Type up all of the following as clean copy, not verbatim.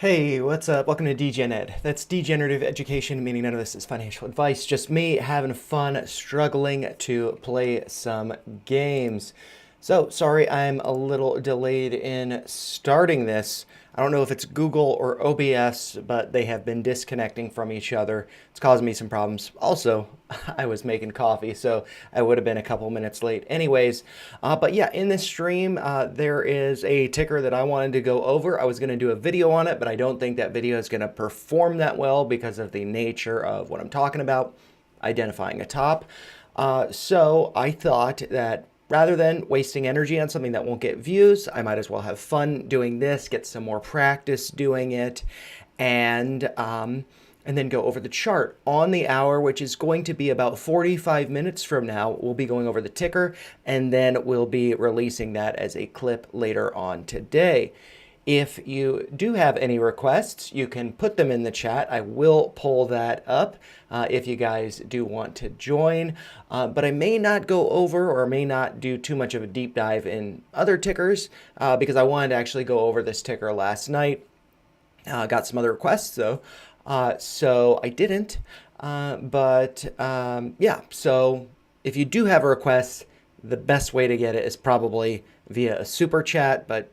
Hey, what's up? Welcome to DGen That's degenerative education, meaning none of this is financial advice, just me having fun, struggling to play some games. So, sorry I'm a little delayed in starting this. I don't know if it's Google or OBS, but they have been disconnecting from each other. It's causing me some problems. Also, I was making coffee, so I would have been a couple minutes late anyways. But yeah, in this stream, there is a ticker that I wanted to go over. I was going to do a video on it, but I don't think that video is going to perform that well because of the nature of what I'm talking about, identifying a top. So I thought that rather than wasting energy on something that won't get views, I might as well have fun doing this, get some more practice doing it, and then go over the chart on the hour, which is going to be about 45 minutes from now. We'll be going over the ticker, and then we'll be releasing that as a clip later on today. If you do have any requests, you can put them in the chat. I will pull that up if you guys do want to join. But I may not go over or may not do too much of a deep dive in other tickers because I wanted to actually go over this ticker last night. Got some other requests though, so I didn't. Yeah, so if you do have a request, the best way to get it is probably via a super chat, but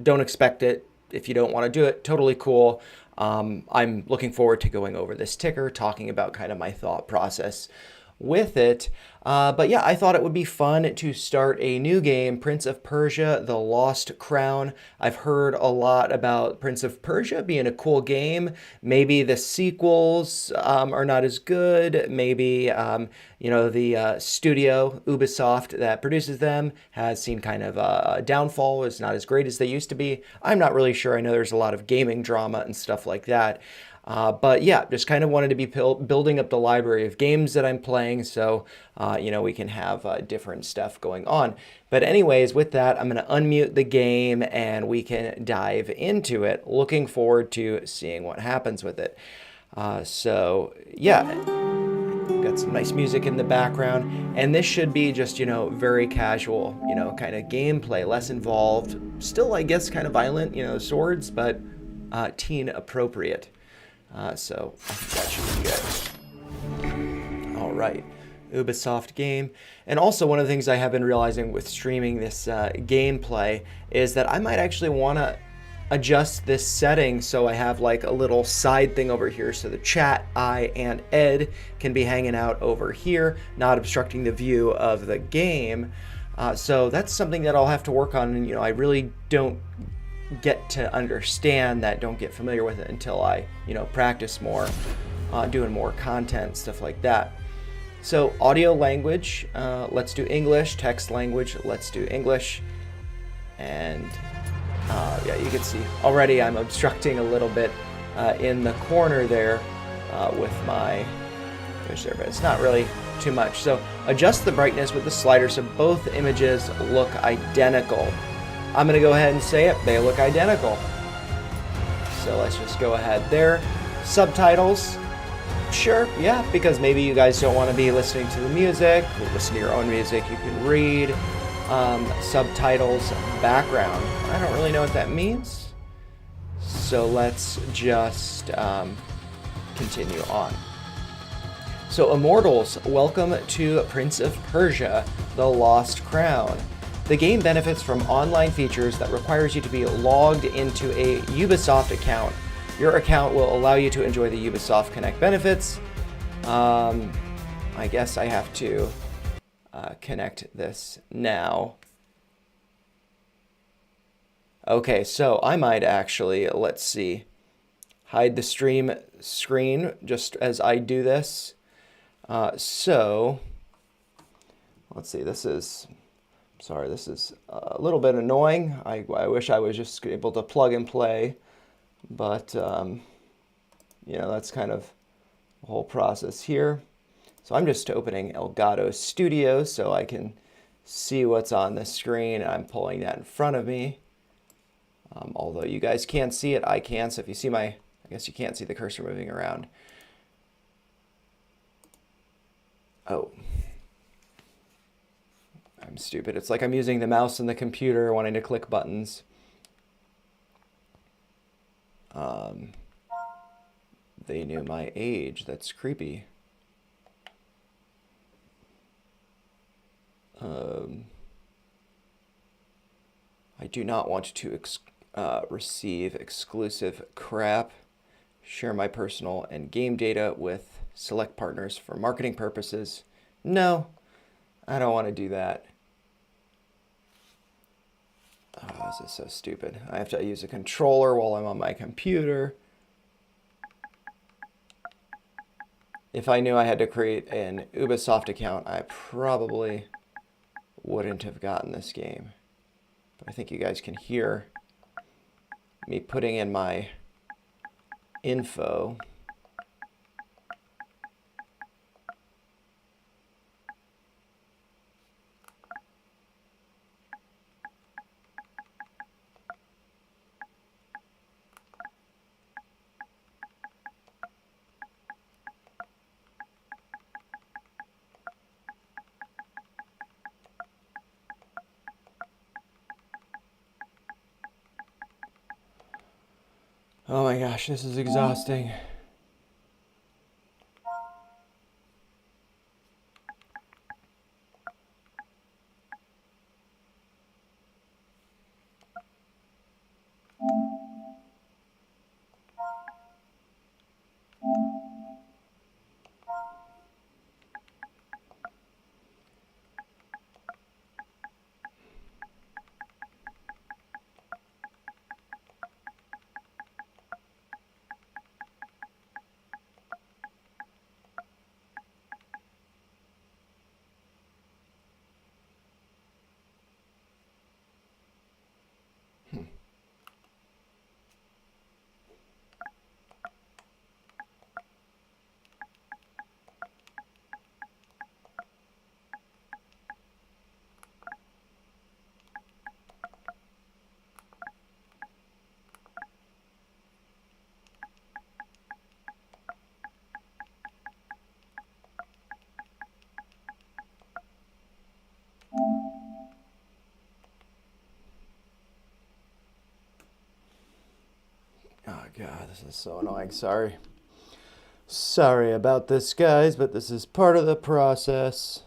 don't expect it. If you don't want to do it, totally cool. I'm looking forward to going over this ticker, talking about kind of my thought process with it. But yeah, I thought it would be fun to start a new game, Prince of Persia, The Lost Crown. I've heard a lot about Prince of Persia being a cool game. Maybe the sequels are not as good. Maybe, the studio, Ubisoft, that produces them has seen kind of a downfall, is not as great as they used to be. I'm not really sure. I know there's a lot of gaming drama and stuff like that. But yeah, just kind of wanted to be building up the library of games that I'm playing so, we can have different stuff going on. But anyways, with that, I'm going to unmute the game and we can dive into it. Looking forward to seeing what happens with it. Yeah, got some nice music in the background. And this should be just, very casual, kind of gameplay, less involved. Still, I guess, kind of violent, swords, but teen appropriate. So I think that should be good. All right, Ubisoft game. And also one of the things I have been realizing with streaming this gameplay is that I might actually want to adjust this setting so I have like a little side thing over here so the chat, I, and Ed can be hanging out over here, not obstructing the view of the game. So that's something that I'll have to work on, and I really don't get to understand that, don't get familiar with it until I practice more, doing more content, stuff like that. So audio language, let's do English. Text language, let's do English. And yeah, you can see already I'm obstructing a little bit in the corner there with my fish there, but it's not really too much. So adjust the brightness with the slider so both images look identical. I'm going to go ahead and say it. They look identical. So let's just go ahead there. Subtitles. Sure, yeah, because maybe you guys don't want to be listening to the music. Listen to your own music. You can read. Subtitles, background. I don't really know what that means. So let's just continue on. So Immortals, welcome to Prince of Persia, The Lost Crown. The game benefits from online features that requires you to be logged into a Ubisoft account. Your account will allow you to enjoy the Ubisoft Connect benefits. I guess I have to connect this now. Okay, so I might actually, let's see, hide the stream screen just as I do this. So let's see, this is a little bit annoying. I wish I was just able to plug and play, but that's kind of the whole process here. So I'm just opening Elgato Studio so I can see what's on the screen. I'm pulling that in front of me. Although you guys can't see it, I can. So if you see I guess you can't see the cursor moving around. Oh. I'm stupid. It's like I'm using the mouse and the computer wanting to click buttons. They knew my age. That's creepy. I do not want to receive exclusive crap. Share my personal and game data with select partners for marketing purposes. No, I don't want to do that. Oh, this is so stupid. I have to use a controller while I'm on my computer. If I knew I had to create an Ubisoft account, I probably wouldn't have gotten this game. But I think you guys can hear me putting in my info. Oh my gosh, this is exhausting. Oh god, this is so annoying. Sorry. Sorry about this, guys, but this is part of the process.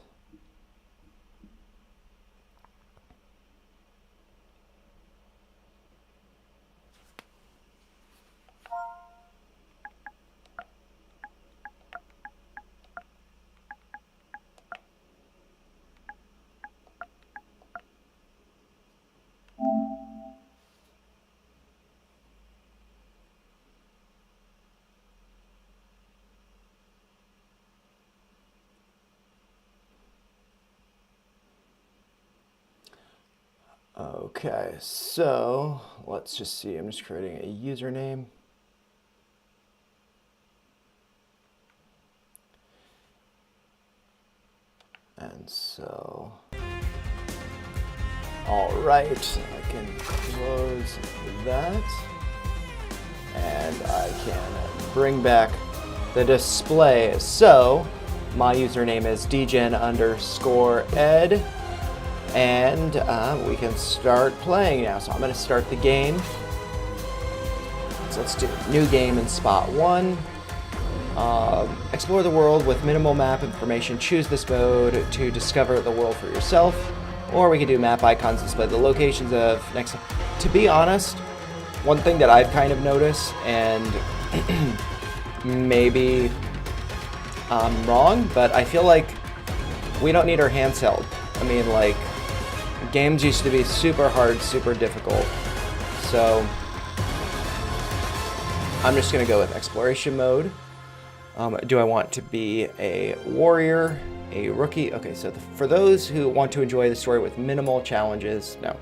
Okay, so let's just see. I'm just creating a username. And so, all right, I can close that. And I can bring back the display. So, my username is dgen_ed. And we can start playing now. So I'm going to start the game. So let's do new game in spot 1. Explore the world with minimal map information. Choose this mode to discover the world for yourself. Or we can do map icons display the locations of next. To be honest, one thing that I've kind of noticed, and maybe I'm wrong, but I feel like we don't need our hands held. I mean, like, games used to be super hard, super difficult. So I'm just going to go with exploration mode. Do I want to be a warrior, a rookie? Okay, so for those who want to enjoy the story with minimal challenges, no.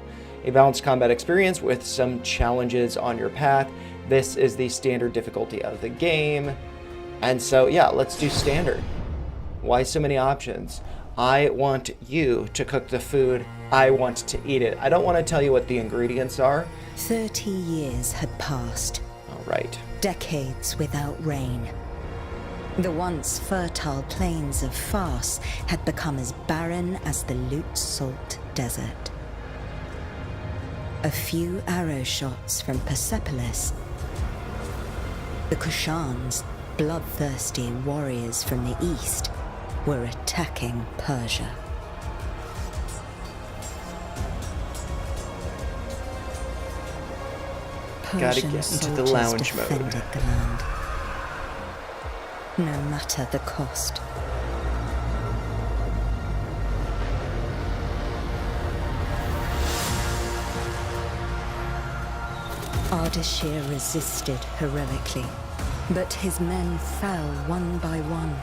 A balanced combat experience with some challenges on your path. This is the standard difficulty of the game. And so, yeah, let's do standard. Why so many options? I want you to cook the food. I want to eat it. I don't want to tell you what the ingredients are. 30 years had passed. All right. Decades without rain. The once fertile plains of Fars had become as barren as the Lut Salt Desert. A few arrow shots from Persepolis, The Kushans, bloodthirsty warriors from the east, were attacking Persia. Gotta Persian get into the soldiers lounge mode. defended the land, no matter the cost. Ardashir resisted heroically, but his men fell one by one.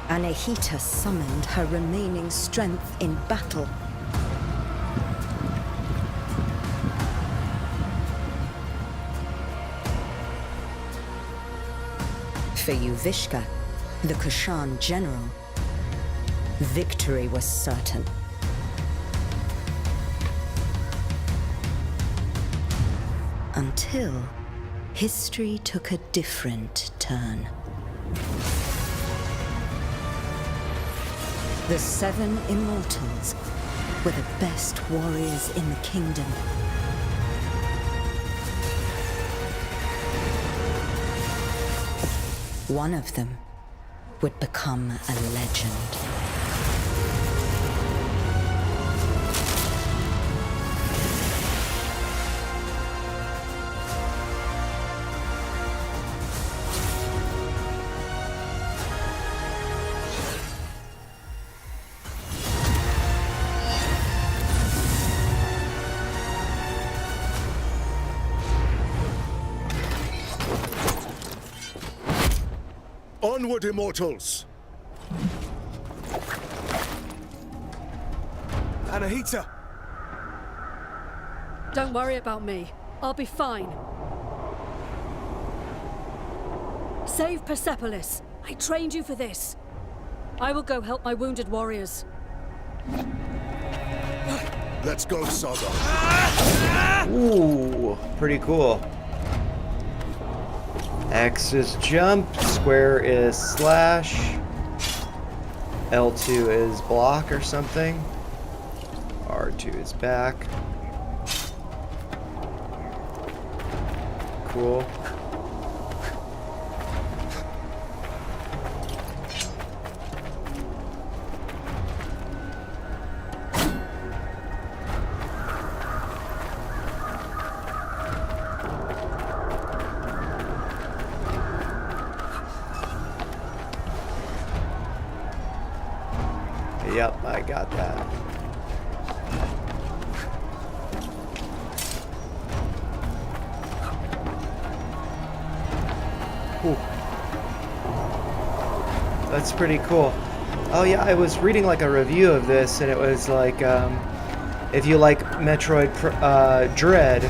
Anahita summoned her remaining strength in battle. For Yuvishka, the Kushan general, victory was certain. Until history took a different turn. The 7 immortals were the best warriors in the kingdom. One of them would become a legend. Onward, immortals! Anahita! Don't worry about me. I'll be fine. Save Persepolis. I trained you for this. I will go help my wounded warriors. Let's go, Saga. Ooh, pretty cool. X is jump, square is slash, L2 is block or something, R2 is back. Cool. Yep, I got that. Ooh. That's pretty cool. Oh yeah, I was reading like a review of this, and it was like, if you like Metroid Dread,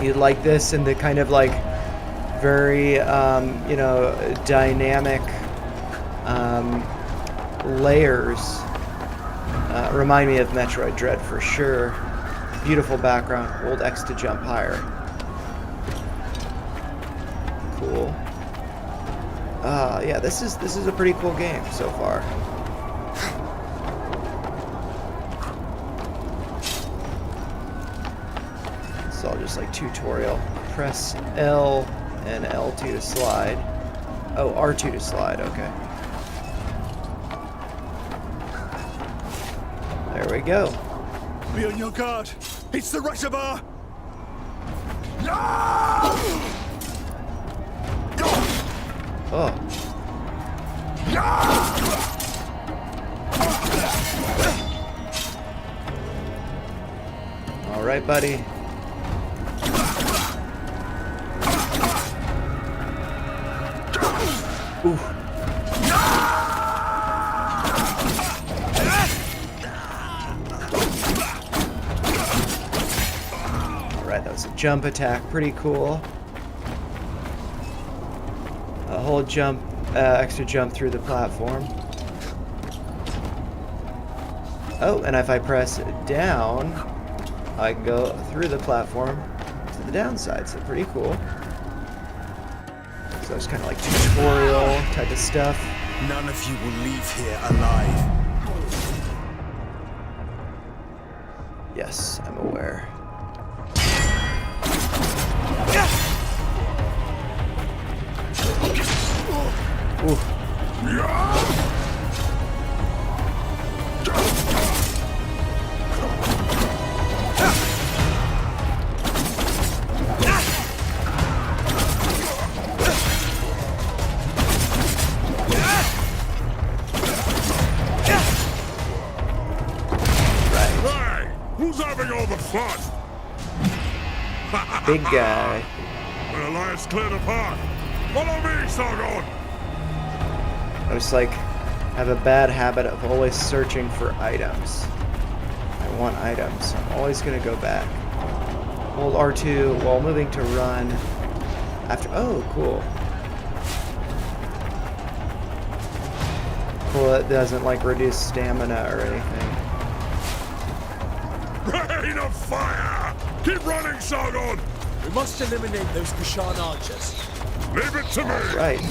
you'd like this, and the kind of like very, you know, dynamic layers remind me of Metroid Dread for sure. Beautiful background. Hold X to jump higher. Cool. Yeah, this is a pretty cool game so far. It's all just like tutorial. Press L and L2 to slide. Oh, R2 to slide. Okay. There we go. Be on your guard. It's the reservoir. Oh. All right, buddy. Ooh. That was a jump attack, pretty cool. A whole jump, extra jump through the platform. Oh, and if I press down, I can go through the platform to the downside, so pretty cool. So it's kind of like tutorial type of stuff. None of you will leave here alive. Yes, I'm aware. big guy. The alliance cleared a path. Follow me, Sargon. I just like have a bad habit of always searching for items. I want items. I'm always gonna go back. Hold R2 while moving to run. After cool. Cool, that doesn't like reduce stamina or anything. Rain of fire! Keep running, Sargon! We must eliminate those Kushan archers. Leave it to me! Right.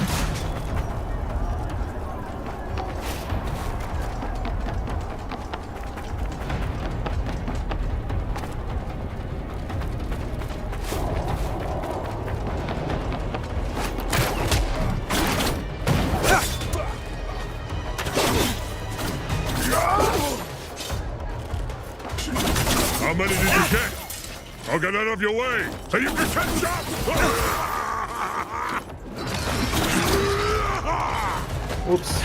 How many did you get? I'll get out of your way so you can catch up! Whoops.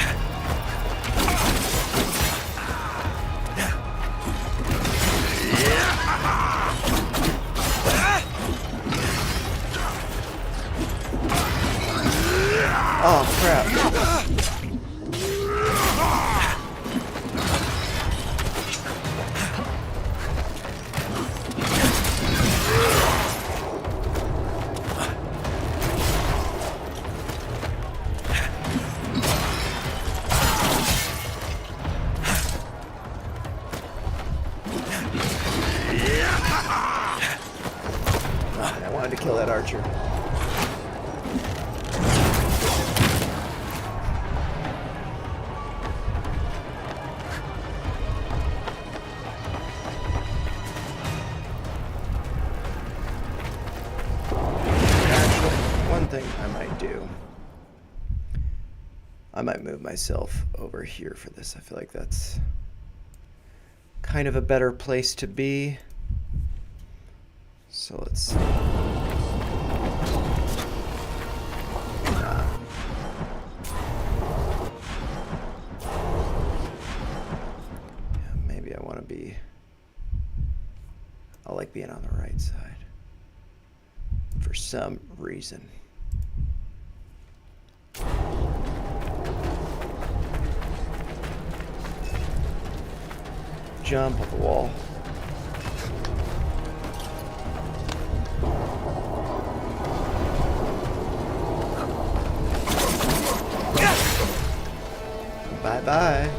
Oh, crap. I wanted to kill that archer. Actually, one thing I might do. I might move myself over here for this. I feel like that's kind of a better place to be. So let's see. Yeah, maybe I want to be. I like being on the right side for some reason. Jump off the wall. Bye-bye.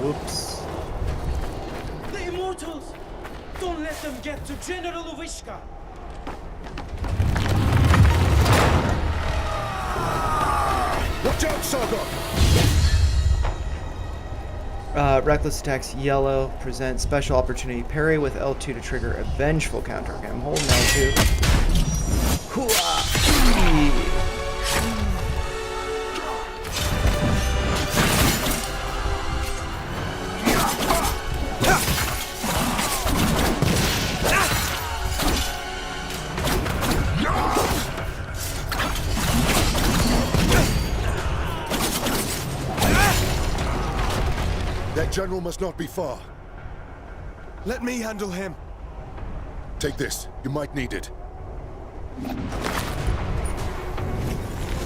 Oops. The immortals! Don't let them get to General Uvishka! Watch out, Sargon! Reckless attacks yellow. Present special opportunity. Parry with L2 to trigger a vengeful counter. Okay, I'm holding L2. Hooah! That general must not be far. Let me handle him. Take this. You might need it.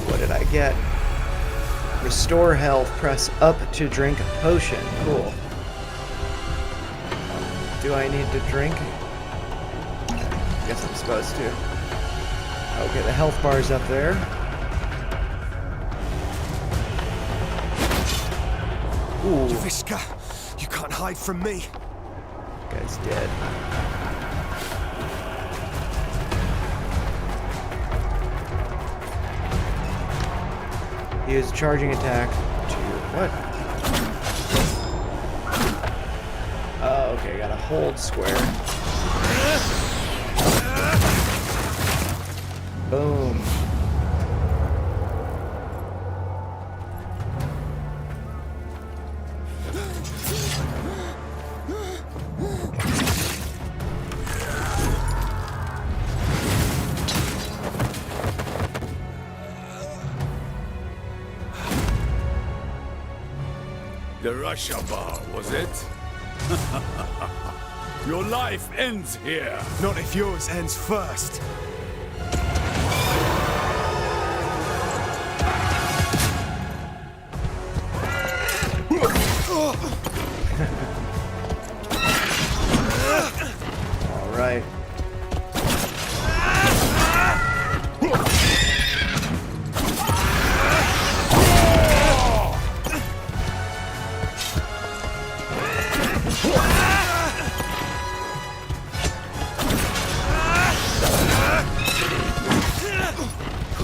What did I get? Restore health. Press up to drink potion. Cool. Do I need to drink? Guess I'm supposed to. Okay, the health bar's up there. Ooh, Uvishka, you can't hide from me. guy's dead. Use charging attack to what? Oh, okay, gotta hold square. Boom. The Russia bar, was it? Your life ends here. Not if yours ends first. All right.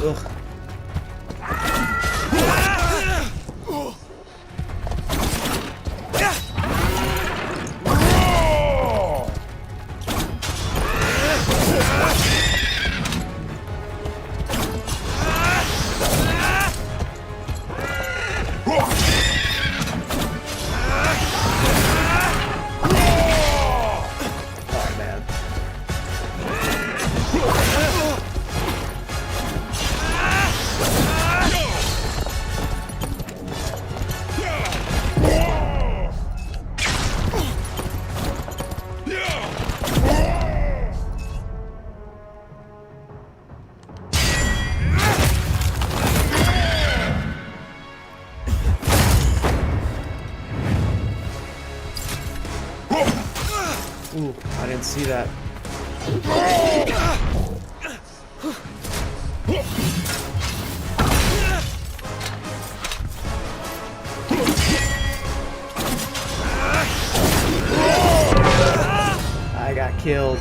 Ugh. Oh, man. Ooh, I didn't see that. I got killed.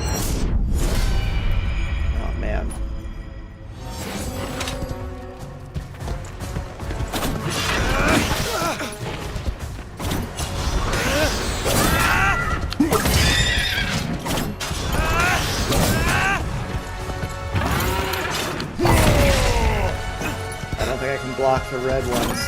Oh, man. I don't think I can block the red ones.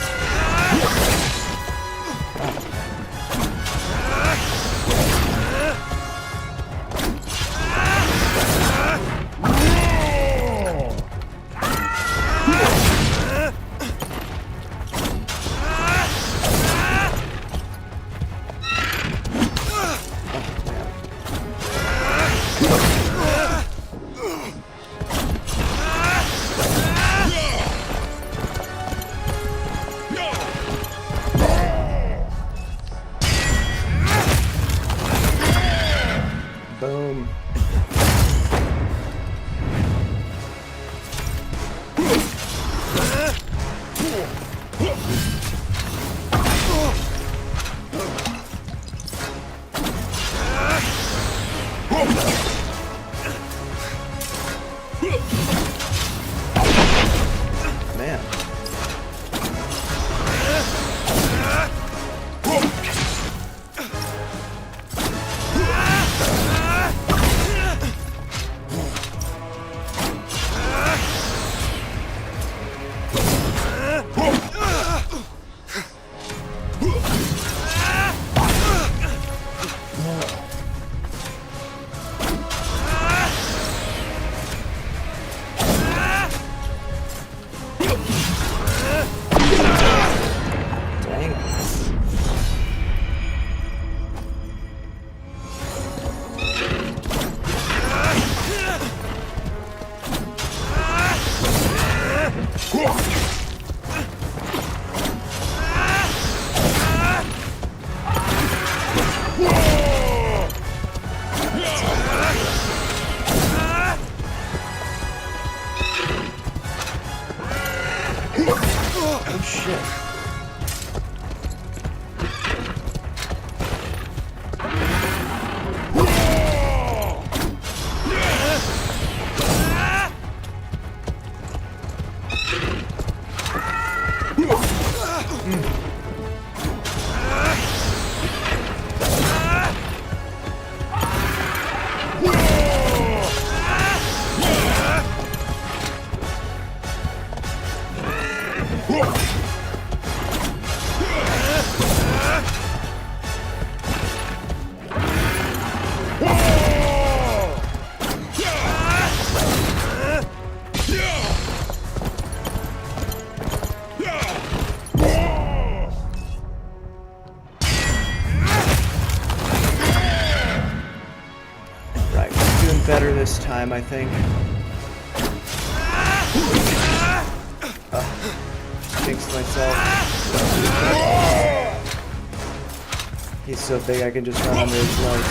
Boom. Man. Dang. Oh, shit. Right, we're doing better this time, I think. Jinxed myself. He's so big I can just run under his legs.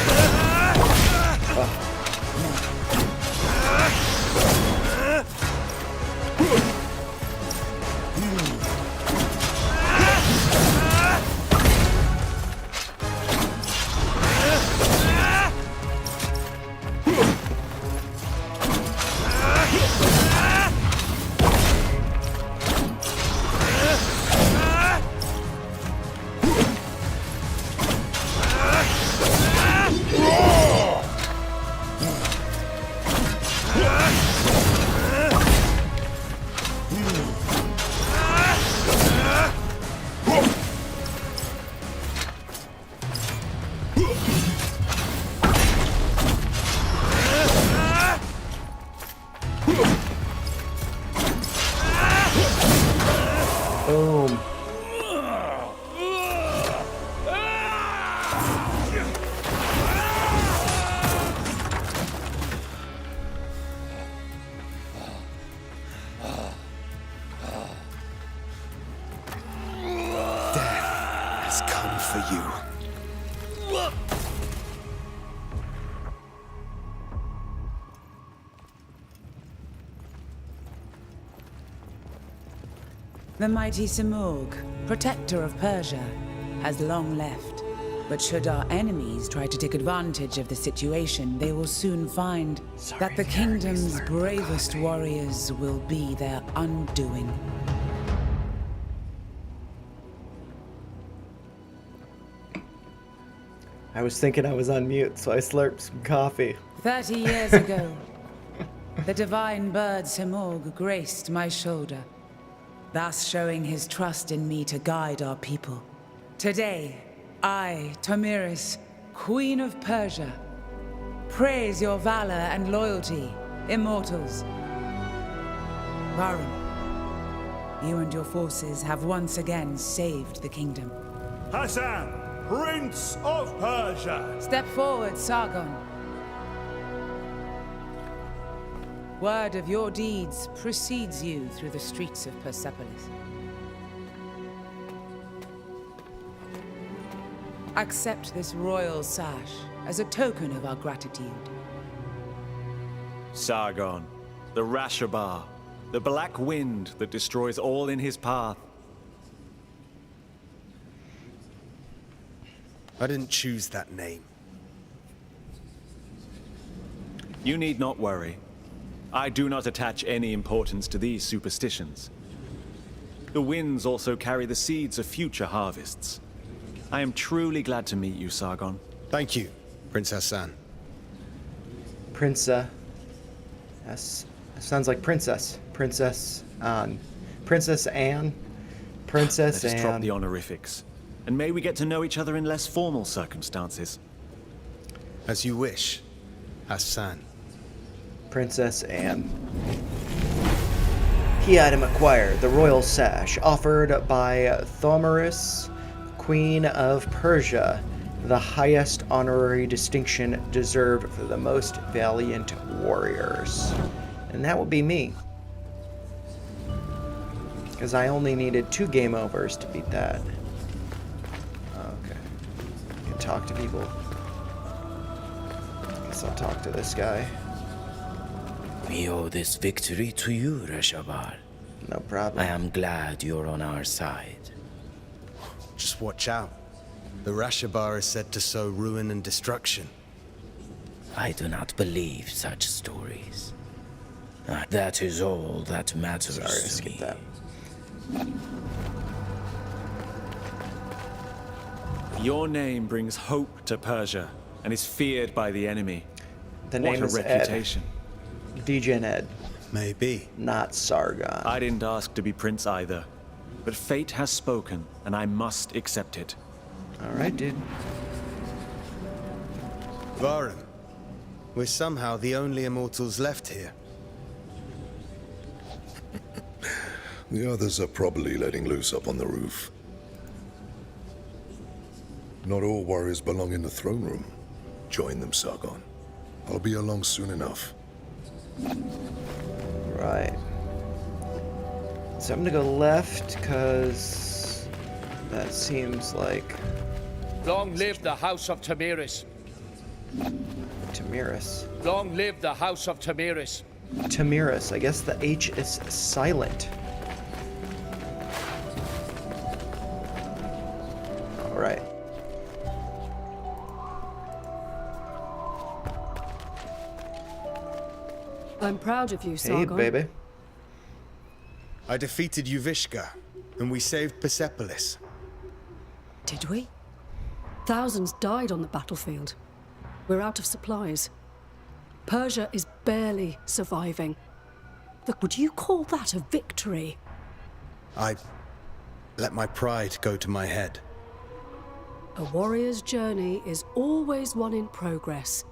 Boom. Has come for you. The mighty Simurgh, protector of Persia, has long left. But should our enemies try to take advantage of the situation, they will soon find that the kingdom's bravest warriors will be their undoing. I was thinking I was on mute, so I slurped some coffee. 30 years ago, the divine bird Simurgh graced my shoulder, thus showing his trust in me to guide our people. Today, I, Tomiris, Queen of Persia, praise your valor and loyalty, immortals. Varun, you and your forces have once again saved the kingdom. Hassan, Prince of Persia! Step forward, Sargon. Word of your deeds precedes you through the streets of Persepolis. Accept this royal sash as a token of our gratitude. Sargon, the Rashabar, the black wind that destroys all in his path. I didn't choose that name. You need not worry. I do not attach any importance to these superstitions. The winds also carry the seeds of future harvests. I am truly glad to meet you, Sargon. Thank you, Prince Hassan. Prince, sounds like princess. Princess Anne. Princess Anne. Princess Let us drop Anne. the honorifics. And may we get to know each other in less formal circumstances. As you wish, Hassan. Princess Anne. Key item acquired. The royal sash offered by Thomiris, Queen of Persia. The highest honorary distinction deserved for the most valiant warriors. And that would be me. Because I only needed 2 game overs to beat that. Okay. I can talk to people. Guess I'll talk to this guy. We owe this victory to you, Rashabar. No problem. I am glad you're on our side. Just watch out. The Rashabar is said to sow ruin and destruction. I do not believe such stories. That is all that matters Sorry, I to skipped me. that. Your name brings hope to Persia and is feared by the enemy. The What name a is reputation. Ed. DJ Ed, Maybe. not Sargon. I didn't ask to be prince either. But fate has spoken, and I must accept it. All right, dude. Varen, we're somehow the only immortals left here. The others are probably letting loose up on the roof. Not all warriors belong in the throne room. Join them, Sargon. I'll be along soon enough. Right. So I'm gonna go left, because that seems like Long live the House of Tamiris. Tamiris. Long live the House of Tamiris. Tamiris. I guess the H is silent. All right. I'm proud of you, Hey, Sargon. baby. I defeated Yuvishka, and we saved Persepolis. Did we? Thousands died on the battlefield. We're out of supplies. Persia is barely surviving. Would you call that a victory? I let my pride go to my head. A warrior's journey is always one in progress.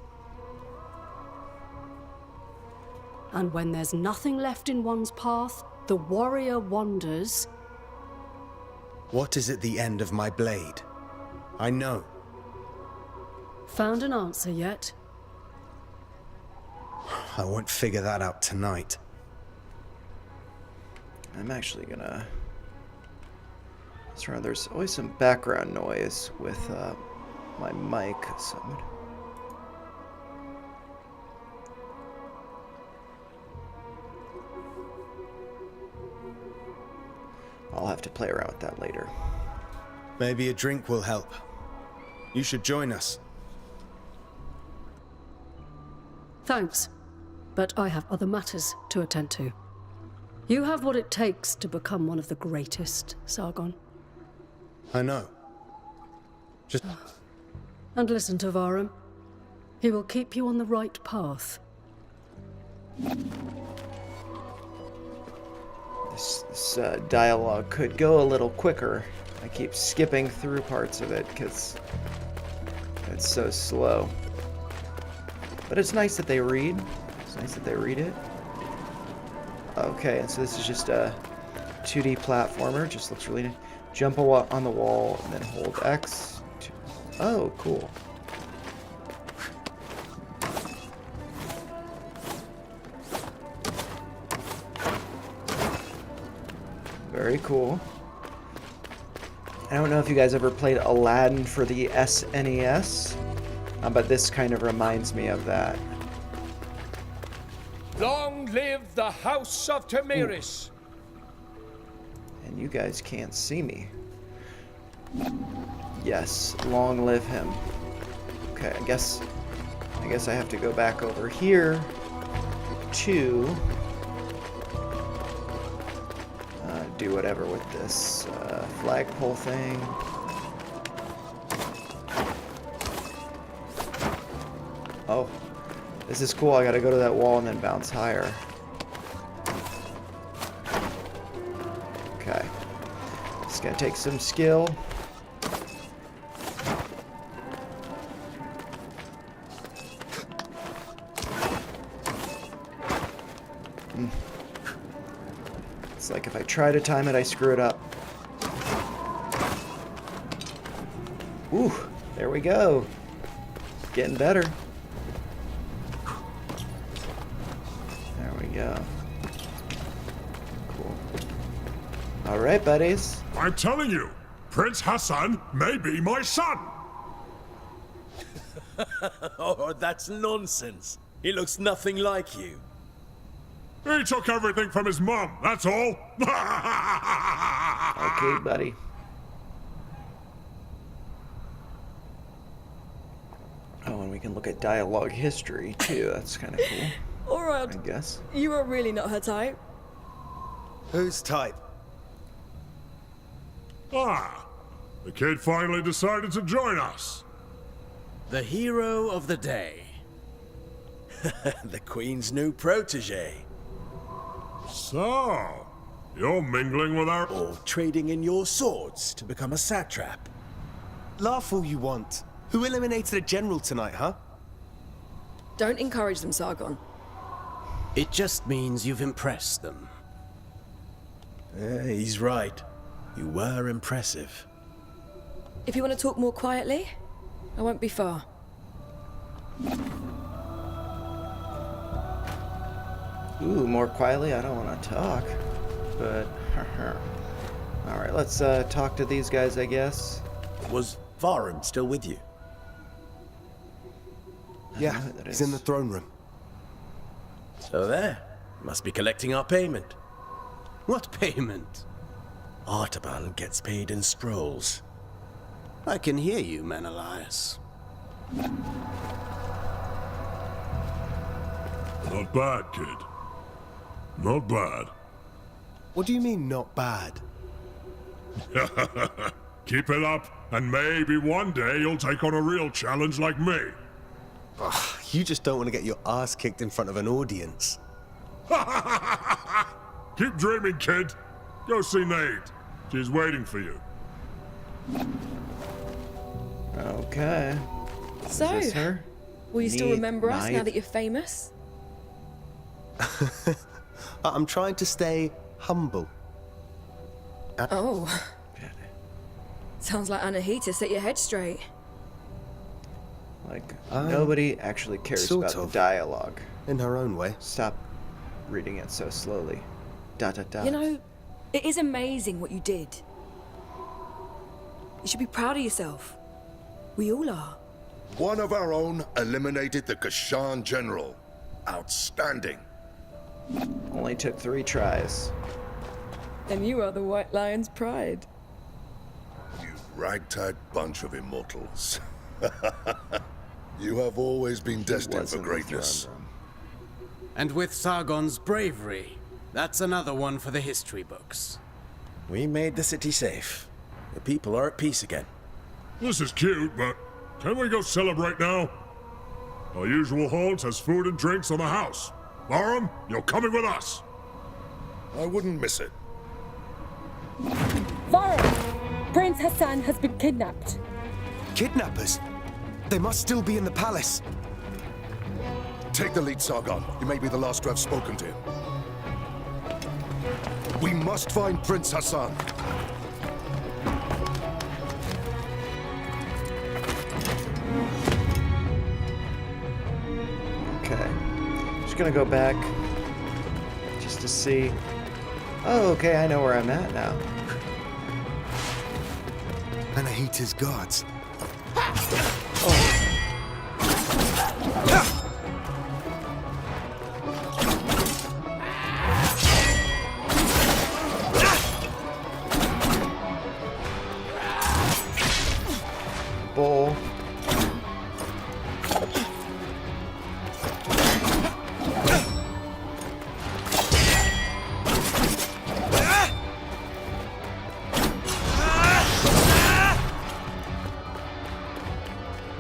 And when there's nothing left in one's path, the warrior wanders. What is at the end of my blade? I know. Found an answer yet? I won't figure that out tonight. I'm actually gonna. Sorry, there's always some background noise with my mic, so I'm gonna. I'll have to play around with that later. Maybe a drink will help. You should join us. Thanks, but I have other matters to attend to. You have what it takes to become one of the greatest, Sargon. I know. Just And listen to Varen. He will keep you on the right path. This dialogue could go a little quicker. I keep skipping through parts of it because it's so slow. But it's nice that they read. It's nice that they read it. Okay, and so this is just a 2D platformer. Just looks really neat. Jump on the wall and then hold X. Oh, cool. Very cool. I don't know if you guys ever played Aladdin for the SNES, but this kind of reminds me of that. Long live the House of Tamiris. And you guys can't see me. Yes, long live him. Okay, I guess I have to go back over here to do whatever with this flagpole thing. Oh, this is cool. I gotta go to that wall and then bounce higher. Okay. It's gonna take some skill. It's like if I try to time it, I screw it up. Ooh, there we go. Getting better. There we go. Cool. All right, buddies. I'm telling you, Prince Hassan may be my son. Oh, that's nonsense. He looks nothing like you. He took everything from his mom, that's all. Okay, buddy. Oh, and we can look at dialogue history, too. That's kind of cool, Alright, I guess. you are really not her type. Whose type? Ah, the kid finally decided to join us. The hero of the day. The Queen's new protege. So, You're mingling with our... Or trading in your swords to become a satrap. Laugh all you want. Who eliminated a general tonight, huh? Don't encourage them, Sargon. It just means you've impressed them. He's right. You were impressive. If you want to talk more quietly, I won't be far. Ooh, more quietly? I don't want to talk. But, alright, let's talk to these guys, I guess. Was Varum still with you? Yeah, he's in the throne room. So there. Must be collecting our payment. What payment? Artaban gets paid in scrolls. I can hear you, Menelaus. Not bad, kid. Not bad. What do you mean, not bad? Keep it up, and maybe one day you'll take on a real challenge like me. Ugh, you just don't want to get your ass kicked in front of an audience. Keep dreaming, kid. Go see Nate. She's waiting for you. Okay. So, Is this her? will you still Neat remember us now knife. that you're famous? I'm trying to stay humble. Oh. Sounds like Anahita set your head straight. Like, nobody actually cares sort about of. the dialogue. In her own way. Stop reading it so slowly. Dot, dot, dot. You know, it is amazing what you did. You should be proud of yourself. We all are. One of our own eliminated the Kashan general. Outstanding. Only took 3 tries. And you are the White Lion's pride. You ragtag bunch of immortals. You have always been destined for greatness. And with Sargon's bravery, that's another one for the history books. We made the city safe. The people are at peace again. This is cute, but can we go celebrate now? Our usual halt has food and drinks on the house. Varum, you're coming with us. I wouldn't miss it. Varum! Prince Hassan has been kidnapped. Kidnappers? They must still be in the palace. Take the lead, Sargon. You may be the last to have spoken to him. We must find Prince Hassan. Okay. Just gonna go back just to see. Oh, okay, I know where I'm at now. Anahita's guards. Bull.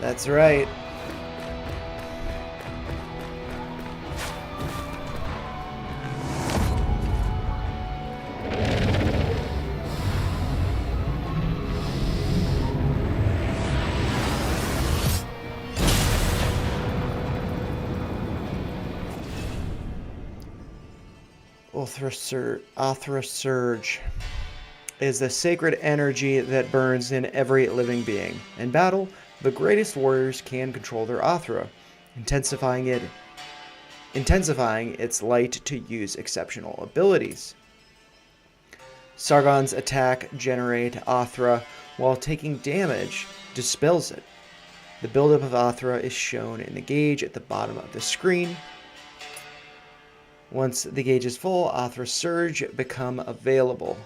That's right. Othra Surge is the sacred energy that burns in every living being. In battle, the greatest warriors can control their Othra, intensifying its light to use exceptional abilities. Sargon's attack generate Othra while taking damage dispels it. The buildup of Othra is shown in the gauge at the bottom of the screen. Once the gauge is full, Othra Surge become available.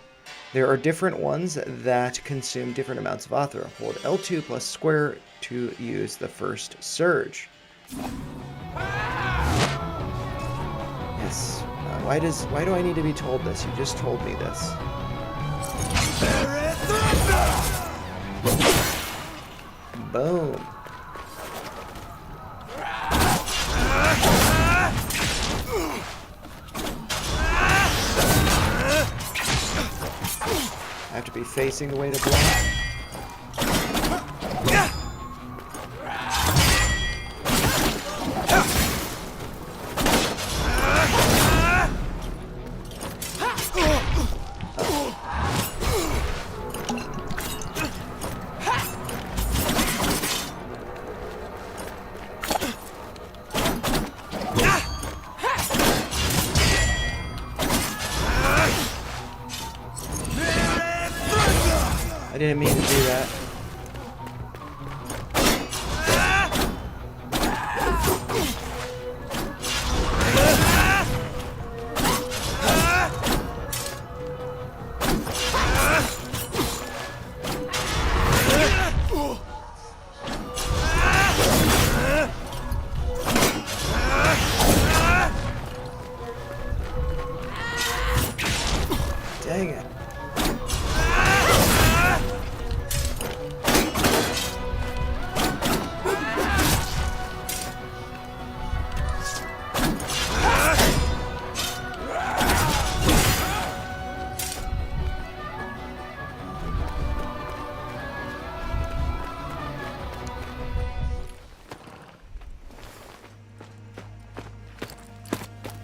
There are different ones that consume different amounts of Othra. Hold L2 plus square to use the first surge. Yes. Why do I need to be told this? You just told me this. Boom. I have to be facing the way to block. I didn't mean to do that. Dang it.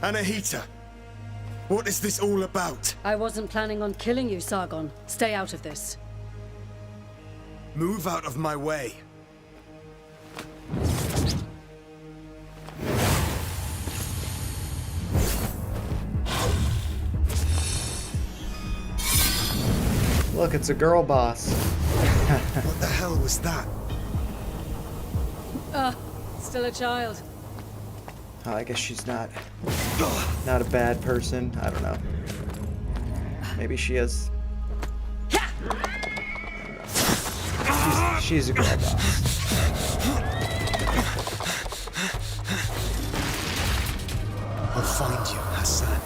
Anahita, what is this all about? I wasn't planning on killing you, Sargon. Stay out of this. Move out of my way. Look, it's a girl boss. What the hell was that? Still a child. Oh, I guess she's not a bad person. I don't know. Maybe she is. She's a girl boss. I'll find you, Hassan.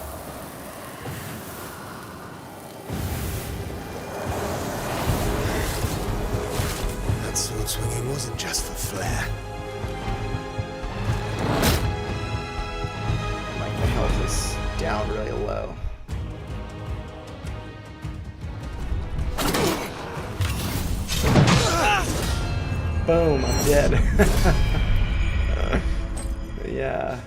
That sword swinging wasn't just for flair. My health is down really low. Boom, I'm dead. Yeah.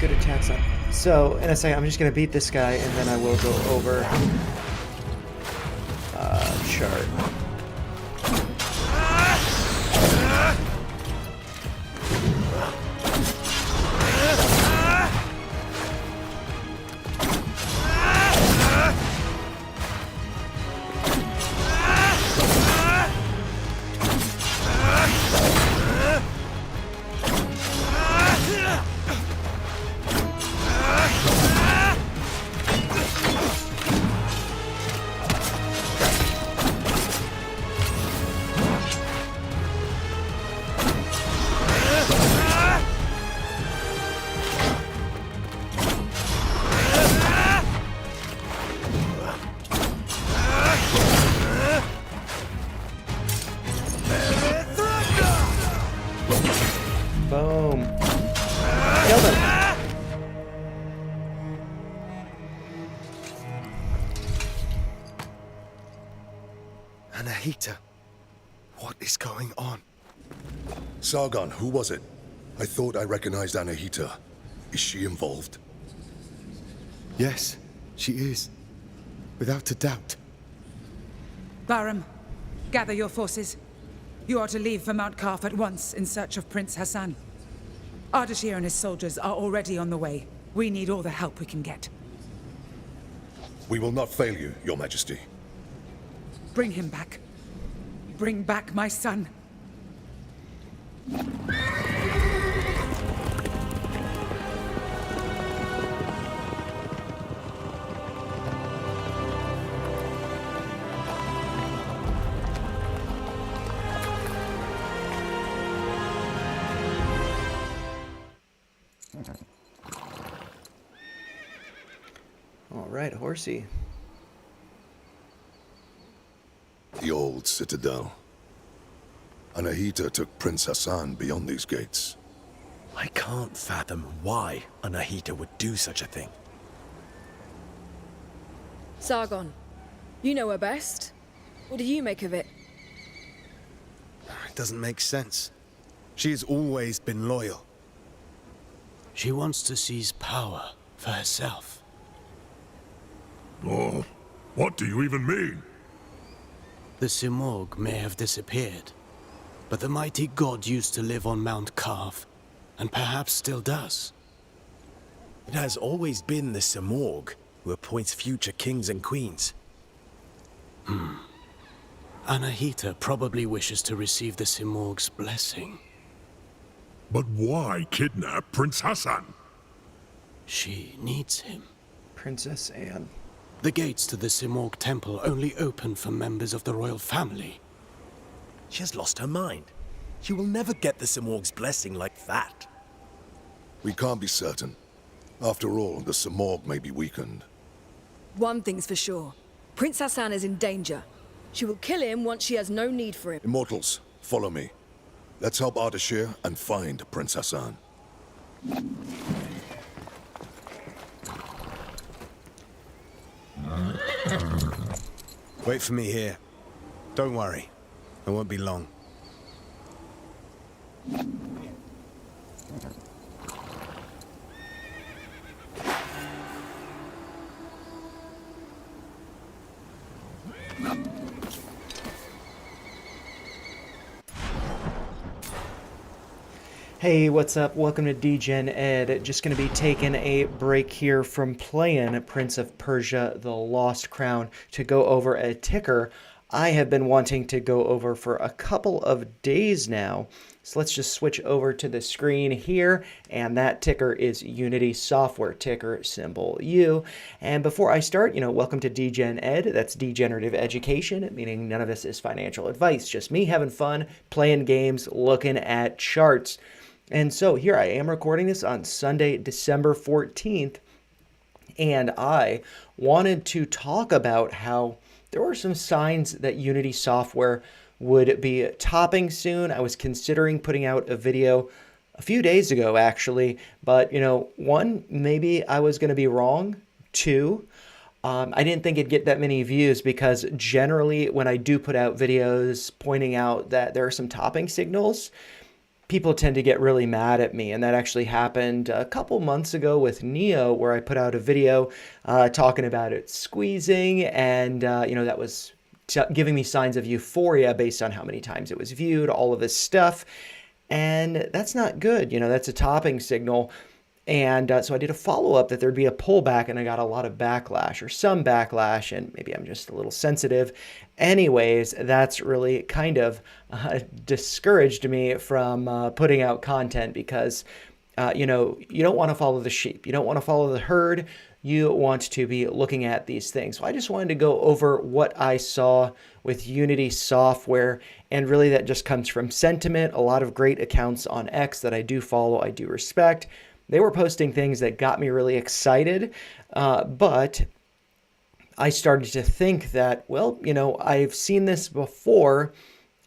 Good attacks on. So in a second, I'm just gonna beat this guy, and then I will go over chart. Boom. Killed him. Anahita, what is going on? Sargon, who was it? I thought I recognized Anahita. Is she involved? Yes, she is. Without a doubt. Baram, gather your forces. You are to leave for Mount Karf at once in search of Prince Hassan. Ardashir and his soldiers are already on the way. We need all the help we can get. We will not fail you, Your Majesty. Bring him back. Bring back my son. All right, horsey. The old citadel. Anahita took Prince Hassan beyond these gates. I can't fathom why Anahita would do such a thing. Sargon, you know her best. What do you make of it? It doesn't make sense. She has always been loyal. She wants to seize power for herself. Oh, what do you even mean? The Simorg may have disappeared, but the mighty god used to live on Mount Karf, and perhaps still does. It has always been the Simorg who appoints future kings and queens. Anahita probably wishes to receive the Simorg's blessing. But why kidnap Prince Hassan? She needs him. Princess Anne. The gates to the Simorg temple only open for members of the royal family. She has lost her mind. She will never get the Simorg's blessing like that. We can't be certain. After all, the Simorg may be weakened. One thing's for sure. Prince Hassan is in danger. She will kill him once she has no need for him. Immortals, follow me. Let's help Ardashir and find Prince Hassan. Wait for me here. Don't worry. I won't be long. Hey, what's up? Welcome to DGen Ed. Just going to be taking a break here from playing Prince of Persia: The Lost Crown to go over a ticker I have been wanting to go over for a couple of days now. So let's just switch over to the screen here, and that ticker is Unity Software, ticker symbol U. And before I start, welcome to DGen Ed. That's degenerative education, meaning none of this is financial advice, just me having fun, playing games, looking at charts. And so here I am recording this on Sunday, December 14th, and I wanted to talk about how there were some signs that Unity software would be topping soon. I was considering putting out a video a few days ago, actually, but, one, maybe I was going to be wrong. Two, I didn't think it'd get that many views because generally when I do put out videos pointing out that there are some topping signals, people tend to get really mad at me. And that actually happened a couple months ago with Neo, where I put out a video talking about it squeezing. And, that was giving me signs of euphoria based on how many times it was viewed, all of this stuff. And that's not good. That's a topping signal. And so I did a follow-up that there'd be a pullback, and I got a lot of backlash, or some backlash, and maybe I'm just a little sensitive. Anyways, that's really kind of discouraged me from putting out content because, you don't want to follow the sheep. You don't want to follow the herd. You want to be looking at these things. So I just wanted to go over what I saw with Unity software, and really that just comes from sentiment. A lot of great accounts on X that I do follow, I do respect. They were posting things that got me really excited, but I started to think that, well, I've seen this before,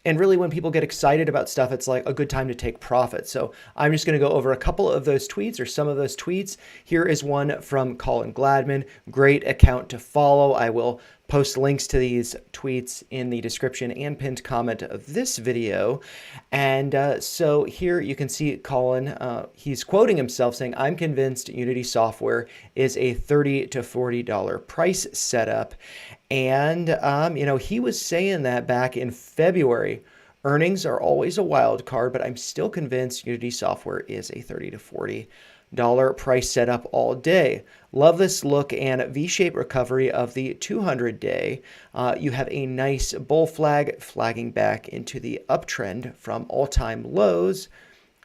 and really when people get excited about stuff, it's like a good time to take profit. So I'm just going to go over a couple of those tweets, or some of those tweets. Here is one from Colin Gladman. Great account to follow. I will post links to these tweets in the description and pinned comment of this video. And so here you can see Colin, he's quoting himself saying, "I'm convinced Unity software is a $30 to $40 price setup." And, he was saying that back in February. Earnings are always a wild card, but I'm still convinced Unity software is a $30 to $40 price setup all day. Love this look and V-shaped recovery of the 200-day. You have a nice bull flag flagging back into the uptrend from all-time lows.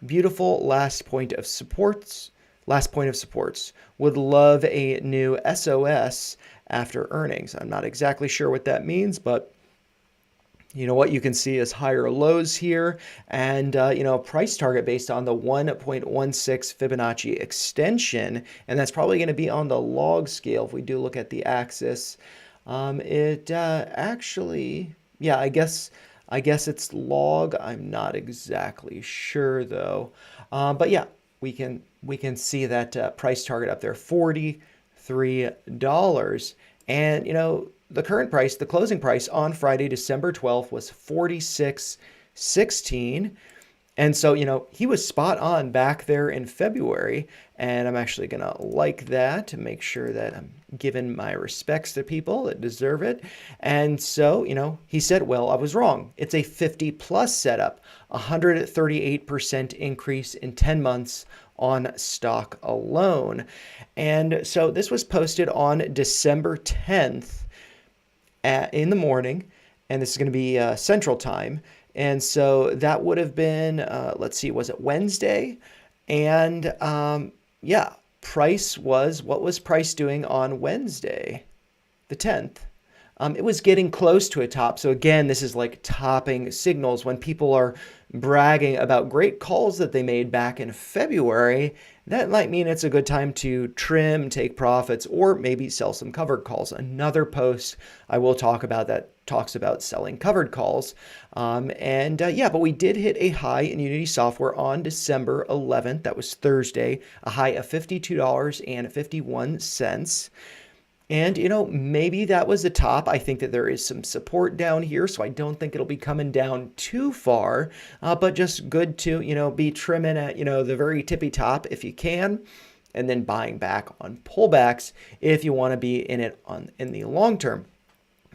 Beautiful last point of supports. Would love a new SOS after earnings. I'm not exactly sure what that means, but you know what you can see is higher lows here, and price target based on the 1.16 Fibonacci extension, and that's probably going to be on the log scale. If we do look at the axis, actually, yeah, I guess it's log. I'm not exactly sure though, but yeah, we can see that price target up there, $43, and the current price, the closing price on Friday, December 12th was $46.16. And so, he was spot on back there in February. And I'm actually going to like that to make sure that I'm giving my respects to people that deserve it. And so, he said, well, I was wrong. It's a 50 plus setup, 138% increase in 10 months on stock alone. And so this was posted on December 10th. In the morning, and this is going to be Central Time. And so that would have been, let's see, was it Wednesday? And what was price doing on Wednesday, the 10th? It was getting close to a top. So again, this is like topping signals when people are bragging about great calls that they made back in February. That might mean it's a good time to trim, take profits, or maybe sell some covered calls. Another post I will talk about that talks about selling covered calls. But we did hit a high in Unity software on December 11th. That was Thursday, a high of $52.51. And, maybe that was the top. I think that there is some support down here, so I don't think it'll be coming down too far, but just good to, be trimming at, the very tippy top if you can, and then buying back on pullbacks if you want to be in it in the long term.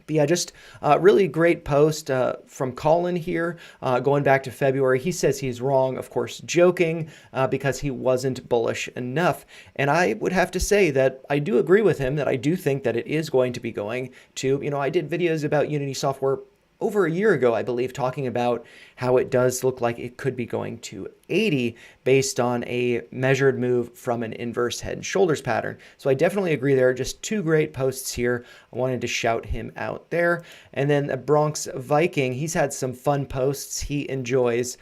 But yeah, just a really great post from Colin here, going back to February. He says he's wrong, of course, joking, because he wasn't bullish enough. And I would have to say that I do agree with him, that I do think that it is going to be going to, I did videos about Unity software over a year ago, I believe, talking about how it does look like it could be going to 80 based on a measured move from an inverse head and shoulders pattern. So I definitely agree there. Just two great posts here. I wanted to shout him out there. And then the Bronx Viking, he's had some fun posts he enjoys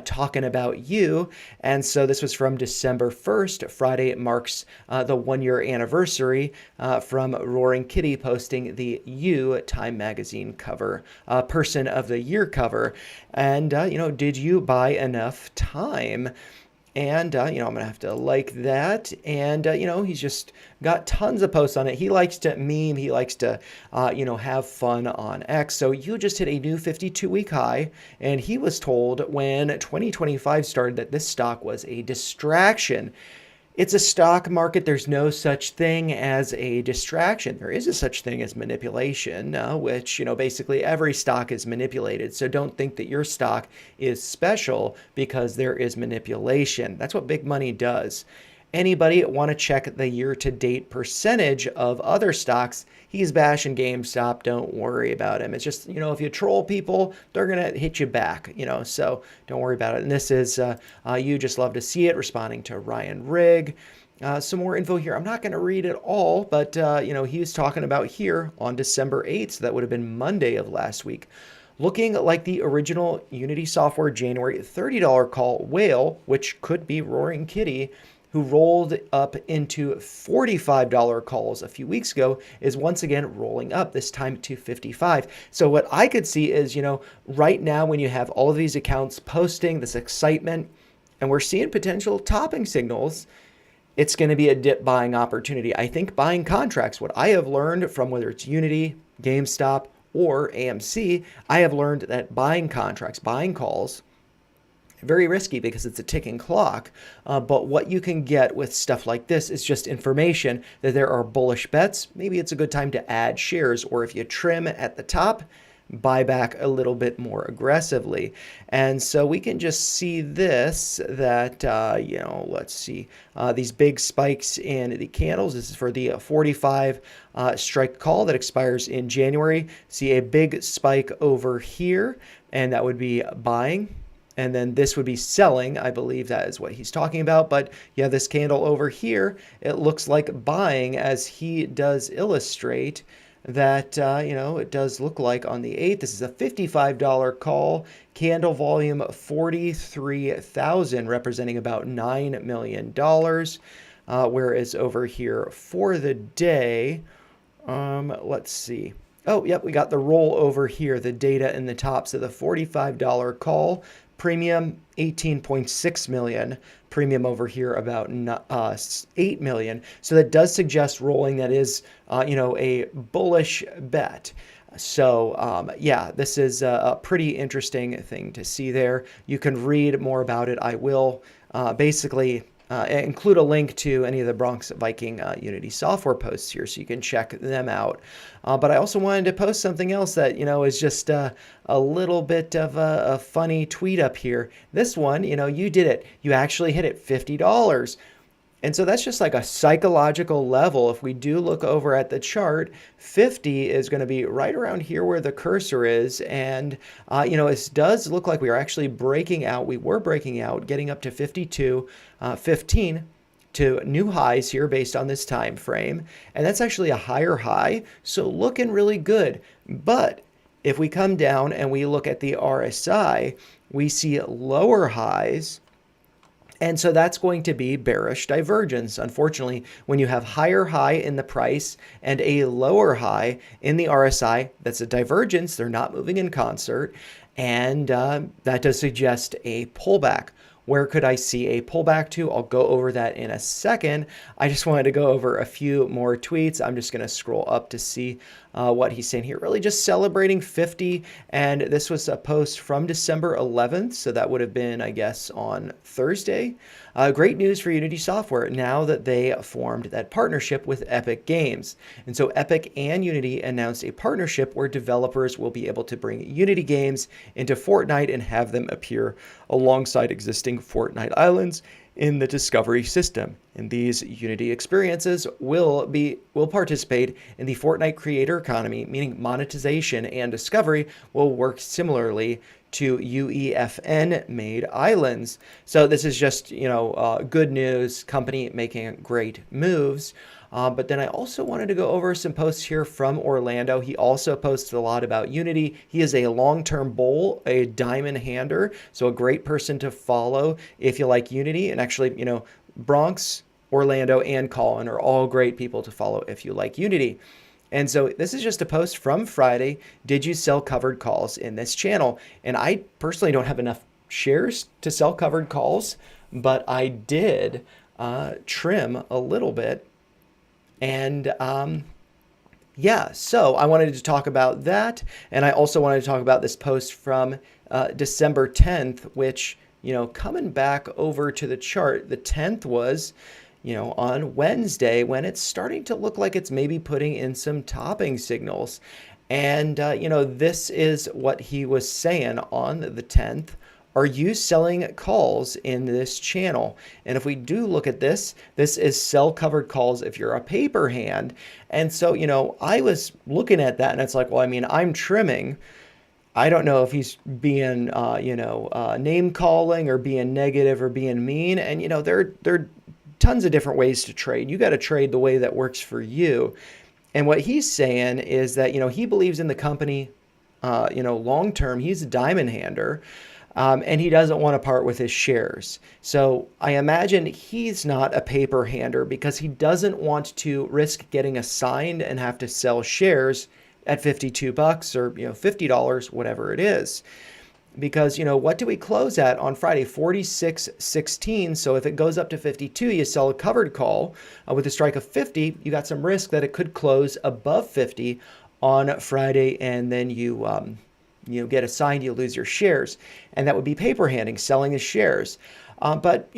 talking about you. And so this was from December 1st. Friday marks the 1-year anniversary from Roaring Kitty posting the You Time Magazine cover, Person of the Year cover. And, did you buy enough time? And, I'm going to have to like that. And, he's just got tons of posts on it. He likes to meme. He likes to, have fun on X. So you just hit a new 52-week high. And he was told when 2025 started that this stock was a distraction. It's a stock market. There's no such thing as a distraction. There is a such thing as manipulation, which, basically every stock is manipulated. So don't think that your stock is special because there is manipulation. That's what big money does. Anybody want to check the year-to-date percentage of other stocks? He's bashing GameStop. Don't worry about him. It's just, if you troll people, they're going to hit you back, so don't worry about it. And this is, you just love to see it, responding to Ryan Rigg. Some more info here. I'm not going to read it all, but, he was talking about here on December 8th, so that would have been Monday of last week. Looking like the original Unity software January $30 call whale, which could be Roaring Kitty, who rolled up into $45 calls a few weeks ago, is once again rolling up, this time to 55. So what I could see is, right now when you have all of these accounts posting this excitement, and we're seeing potential topping signals, it's going to be a dip buying opportunity. I think buying contracts, what I have learned from whether it's Unity, GameStop, or AMC, I have learned that buying contracts, buying calls, very risky because it's a ticking clock. But what you can get with stuff like this is just information that there are bullish bets. Maybe it's a good time to add shares, or if you trim at the top, buy back a little bit more aggressively. And so we can just see this, that, let's see, these big spikes in the candles. This is for the 45 strike call that expires in January. See a big spike over here, and that would be buying. And then this would be selling. I believe that is what he's talking about. But yeah, this candle over here, it looks like buying, as he does illustrate that, it does look like on the 8th. This is a $55 call, candle volume 43,000, representing about $9 million. Whereas over here for the day, let's see. Oh, yep, we got the roll over here, the data in the top. So the $45 call, premium 18.6 million, premium over here about 8 million. So that does suggest rolling. That is, a bullish bet. So yeah, this is a pretty interesting thing to see there. You can read more about it. I will basically include a link to any of the Bronx Viking Unity software posts here, so you can check them out. But I also wanted to post something else that, is just a little bit of a funny tweet up here. This one, you did it. You actually hit it, $50. And so that's just like a psychological level. If we do look over at the chart, 50 is going to be right around here where the cursor is. And, it does look like we are actually breaking out. We were breaking out, getting up to 52.15 to new highs here based on this time frame. And that's actually a higher high. So looking really good. But if we come down and we look at the RSI, we see lower highs. And so that's going to be bearish divergence. Unfortunately, when you have higher high in the price and a lower high in the RSI, that's a divergence. They're not moving in concert. And that does suggest a pullback. Where could I see a pullback to? I'll go over that in a second. I just wanted to go over a few more tweets. I'm just going to scroll up to see what he's saying here. Really just celebrating 50. And this was a post from December 11th. So that would have been, I guess, on Thursday. Great news for Unity Software now that they formed that partnership with Epic Games. And so Epic and Unity announced a partnership where developers will be able to bring Unity games into Fortnite and have them appear alongside existing Fortnite islands in the Discovery system. And these Unity experiences will participate in the Fortnite creator economy, meaning monetization and discovery will work similarly to UEFN made islands. So this is just, good news, company making great moves. But then I also wanted to go over some posts here from Orlando. He also posted a lot about Unity. He is a long-term bull, a diamond hander, so a great person to follow if you like Unity. And actually, Bronx, Orlando, and Colin are all great people to follow if you like Unity. And so this is just a post from Friday. Did you sell covered calls in this channel? And I personally don't have enough shares to sell covered calls, but I did trim a little bit. And yeah, so I wanted to talk about that. And I also wanted to talk about this post from December 10th, which, coming back over to the chart, the 10th was, on Wednesday, when it's starting to look like it's maybe putting in some topping signals. And, this is what he was saying on the 10th. Are you selling calls in this channel? And if we do look at this, this is sell covered calls if you're a paper hand. And so, I was looking at that and it's like, well, I'm trimming. I don't know if he's being, name calling or being negative or being mean. And, there are tons of different ways to trade. You got to trade the way that works for you. And what he's saying is that, he believes in the company, long term. He's a diamond hander. And he doesn't want to part with his shares. So I imagine he's not a paper hander because he doesn't want to risk getting assigned and have to sell shares at $52 or $50, whatever it is. Because, what do we close at on Friday? 46.16. So if it goes up to 52, you sell a covered call with a strike of 50. You got some risk that it could close above 50 on Friday, and then you get assigned, you lose your shares, and that would be paper handing, selling the shares. But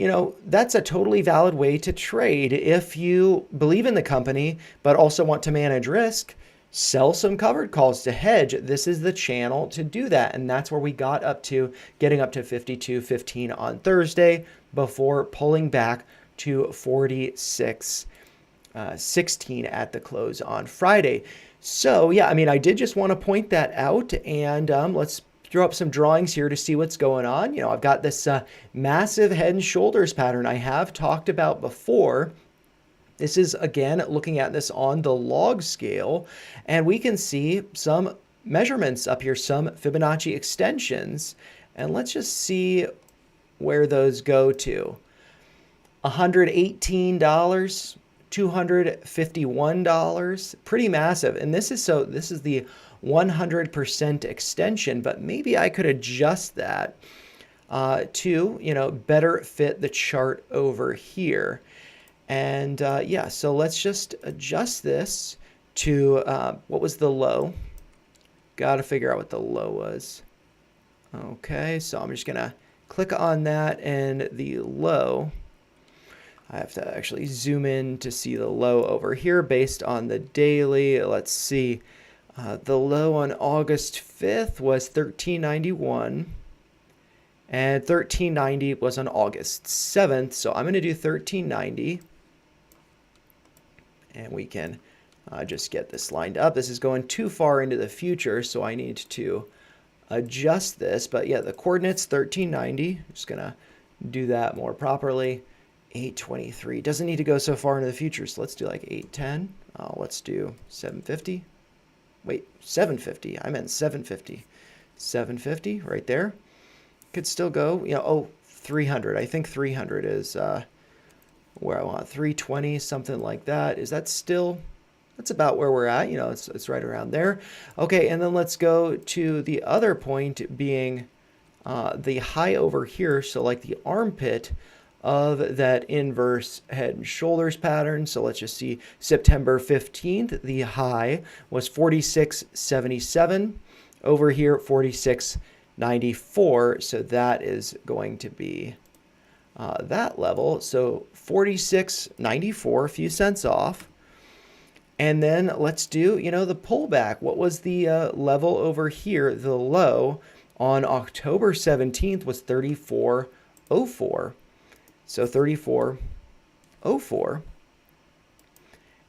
that's a totally valid way to trade if you believe in the company but also want to manage risk. Sell some covered calls to hedge. This is the channel to do that, and that's where we got up to, getting up to 52.15 on Thursday before pulling back to 46.16 at the close on Friday. So yeah, I mean, I did just want to point that out, and let's throw up some drawings here to see what's going on. I've got this massive head and shoulders pattern I have talked about before. This is, again, looking at this on the log scale, and we can see some measurements up here, some Fibonacci extensions, and let's just see where those go to. $118, $251, pretty massive. And this is the 100% extension, but maybe I could adjust that to, better fit the chart over here. And yeah, so let's just adjust this to, what was the low? Got to figure out what the low was. Okay, so I'm just going to click on that, and the low, I have to actually zoom in to see the low over here based on the daily. Let's see. The low on August 5th was 1391, and 1390 was on August 7th. So I'm going to do 1390, and we can just get this lined up. This is going too far into the future, so I need to adjust this. But yeah, the coordinates 1390. Just going to do that more properly. 823 doesn't need to go so far into the future, so let's do like 810. Let's do 750. Wait, 750. I meant 750. 750 right there. Could still go, 300. I think 300 is where I want. 320, something like that. Is that still? That's about where we're at. It's right around there. Okay, and then let's go to the other point being the high over here. So like the armpit of that inverse head and shoulders pattern. So let's just see, September 15th, the high was 46.77. Over here, 46.94. So that is going to be that level. So 46.94, a few cents off. And then let's do, the pullback. What was the level over here? The low on October 17th was 34.04. So 34.04.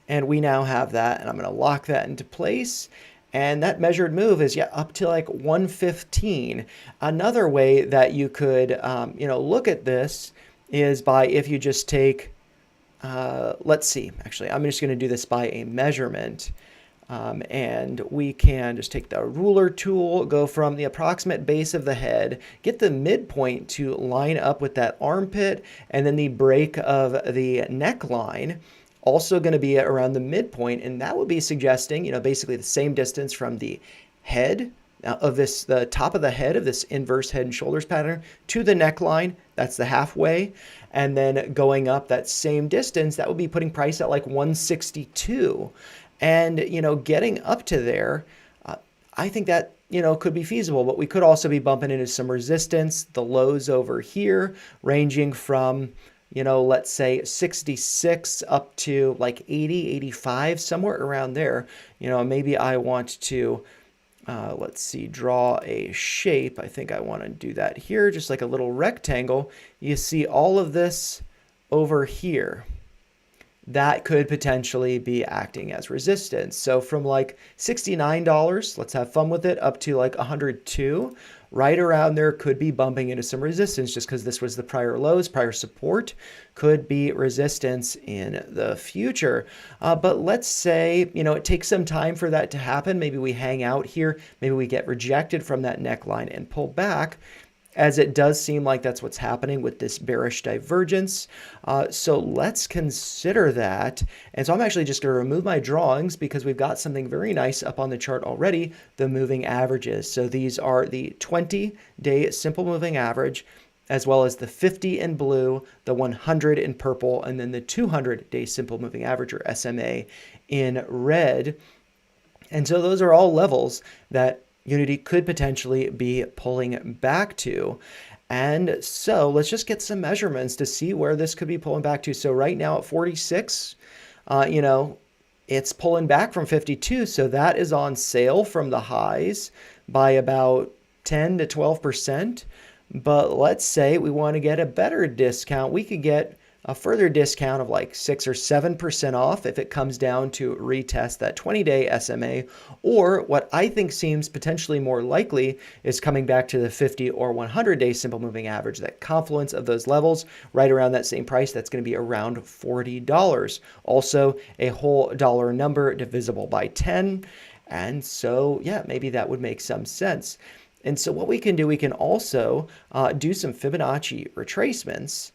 And we now have that, and I'm going to lock that into place. And that measured move is up to like 115. Another way that you could, look at this is by, if you just take, let's see, actually, I'm just going to do this by a measurement. And we can just take the ruler tool, go from the approximate base of the head, get the midpoint to line up with that armpit, and then the break of the neckline also going to be around the midpoint, and that would be suggesting, basically the same distance from the head of this, the top of the head of this inverse head and shoulders pattern to the neckline. That's the halfway. And then going up that same distance, that would be putting price at like 162. And, getting up to there, I think that, could be feasible, but we could also be bumping into some resistance. The lows over here ranging from, let's say 66 up to like 80, 85, somewhere around there. Maybe I want to, let's see, draw a shape. I think I want to do that here, just like a little rectangle. You see all of this over here. That could potentially be acting as resistance. So from like $69, let's have fun with it, up to like 102, right around there could be bumping into some resistance just because this was the prior lows, prior support, could be resistance in the future. But let's say, it takes some time for that to happen. Maybe we hang out here. Maybe we get rejected from that neckline and pull back, as it does seem like that's what's happening with this bearish divergence. So let's consider that. And so I'm actually just going to remove my drawings because we've got something very nice up on the chart already, the moving averages. So these are the 20-day simple moving average, as well as the 50 in blue, the 100 in purple, and then the 200-day simple moving average, or SMA, in red. And so those are all levels that Unity could potentially be pulling back to. And so let's just get some measurements to see where this could be pulling back to. So right now at 46, you know, it's pulling back from 52. So that is on sale from the highs by about 10 to 12%. But let's say we want to get a better discount. We could get a further discount of like 6 or 7% off if it comes down to retest that 20-day SMA, or what I think seems potentially more likely is coming back to the 50 or 100-day simple moving average, that confluence of those levels right around that same price. That's going to be around $40. Also a whole dollar number divisible by 10. And so, yeah, maybe that would make some sense. And so what we can do, we can also do some Fibonacci retracements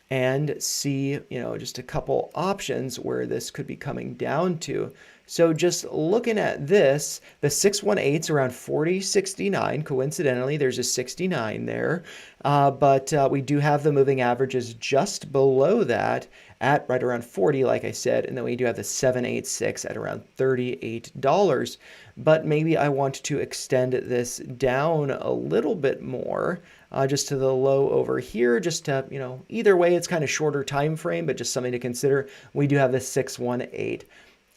and see, you know, just a couple options where this could be coming down to. So just looking at this, the 618 is around 40.69. Coincidentally, there's a 69 there. But we do have the moving averages just below that at right around 40, like I said. And then we do have the 786 at around $38. But maybe I want to extend this down a little bit more. Just to the low over here, just to, you know, either way, it's kind of shorter time frame, but just something to consider. We do have the 618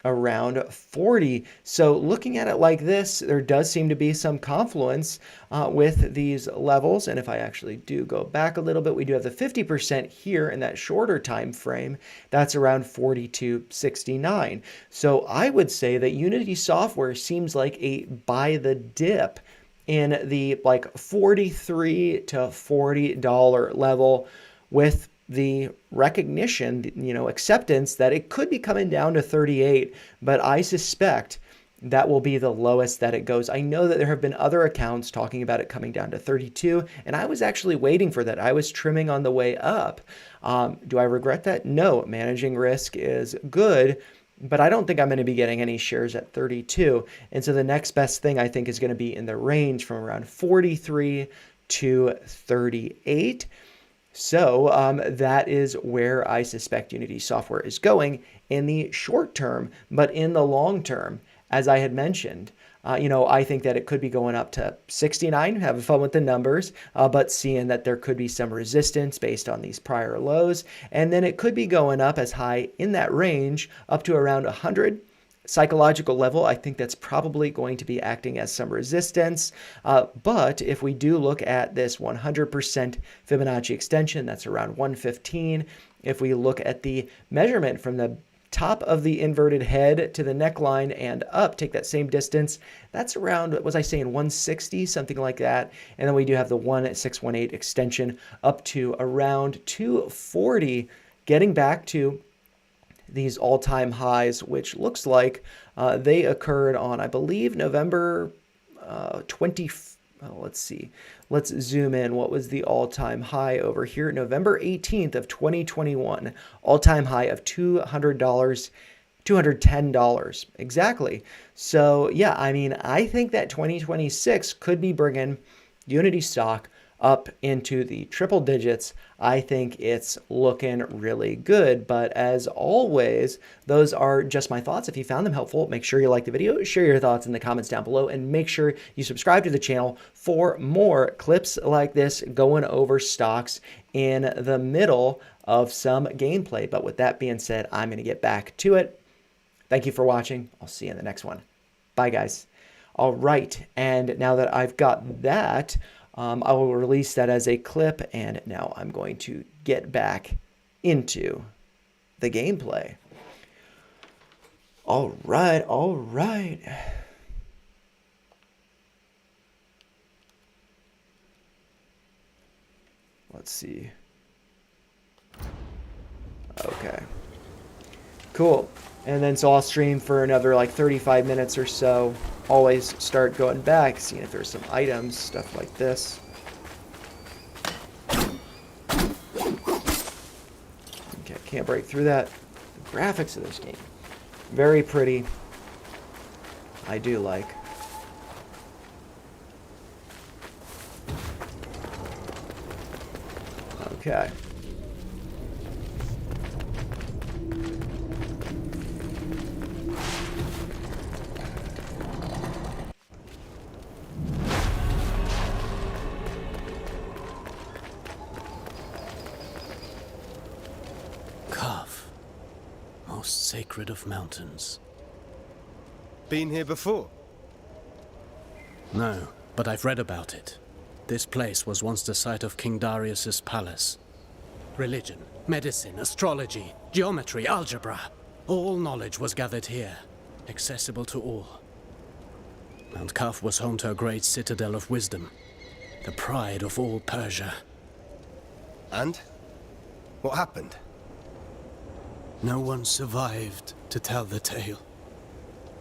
around 40. So looking at it like this, there does seem to be some confluence with these levels. And if I actually do go back a little bit, we do have the 50% here in that shorter time frame. That's around 42.69. So I would say that Unity software seems like a buy the dip in the like $43 to $40 level, with the recognition, you know, acceptance that it could be coming down to 38, but I suspect that will be the lowest that it goes. I know that there have been other accounts talking about it coming down to 32, and I was actually waiting for that. I was trimming on the way up. Do I regret that? No, managing risk is good. But I don't think I'm going to be getting any shares at 32. And so the next best thing I think is going to be in the range from around 43 to 38. So that is where I suspect Unity software is going in the short term. But in the long term, as I had mentioned, you know, I think that it could be going up to 69, having fun with the numbers, but seeing that there could be some resistance based on these prior lows. And then it could be going up as high in that range up to around 100. Psychological level, I think that's probably going to be acting as some resistance. But if we do look at this 100% Fibonacci extension, that's around 115. If we look at the measurement from the top of the inverted head to the neckline and up, take that same distance, that's around, what was I saying, 160, something like that. And then we do have the 1618 extension up to around 240, getting back to these all-time highs, which looks like they occurred on, I believe, November 24th. Oh, let's see. Let's zoom in. What was the all-time high over here? November 18th of 2021. All-time high of $200, $210. Exactly. So, yeah, I mean, I think that 2026 could be bringing Unity stock up into the triple digits. I think it's looking really good. But as always, those are just my thoughts. If you found them helpful, make sure you like the video, share your thoughts in the comments down below, and make sure you subscribe to the channel for more clips like this going over stocks in the middle of some gameplay. But with that being said, I'm going to get back to it. Thank you for watching. I'll see you in the next one. Bye, guys. All right. And now that I've got that, I will release that as a clip, and now I'm going to get back into the gameplay. All right, all right. Let's see. Okay. Cool. And then so I'll stream for another like 35 minutes or so. Always start going back, seeing if there's some items, stuff like this. Okay, can't break through that. The graphics of this game, very pretty. I do like. Okay. sacred of mountains. Been here before? No, but I've read about it. This place was once the site of King Darius's palace. Religion, medicine, astrology, geometry, algebra. All knowledge was gathered here, accessible to all. Mount Kaf was home to a great citadel of wisdom, the pride of all Persia. And? What happened? No one survived to tell the tale.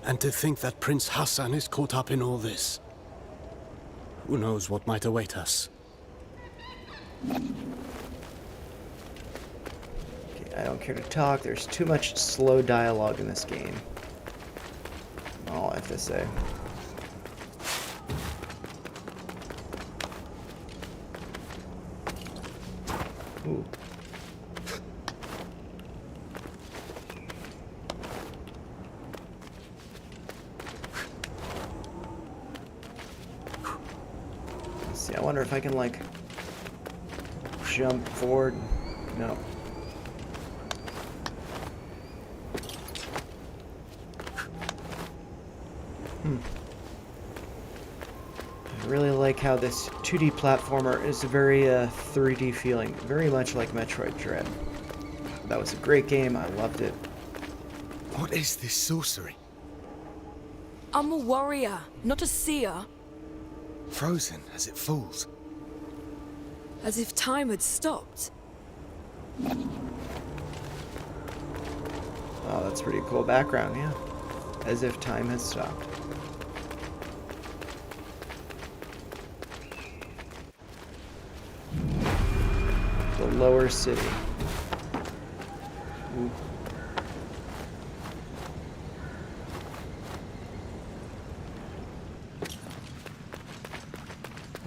And to think that Prince Hassan is caught up in all this. Who knows what might await us? Okay, I don't care to talk. There's too much slow dialogue in this game. All I have to say. Ooh. Let's see, I wonder if I can, like, jump forward. No. I really like how this 2D platformer is very 3D feeling, very much like Metroid Dread. That was a great game, I loved it. What is this sorcery? I'm a warrior, not a seer. Frozen as it falls. As if time had stopped. Oh, that's pretty cool background, yeah. As if time has stopped. The lower city. Ooh.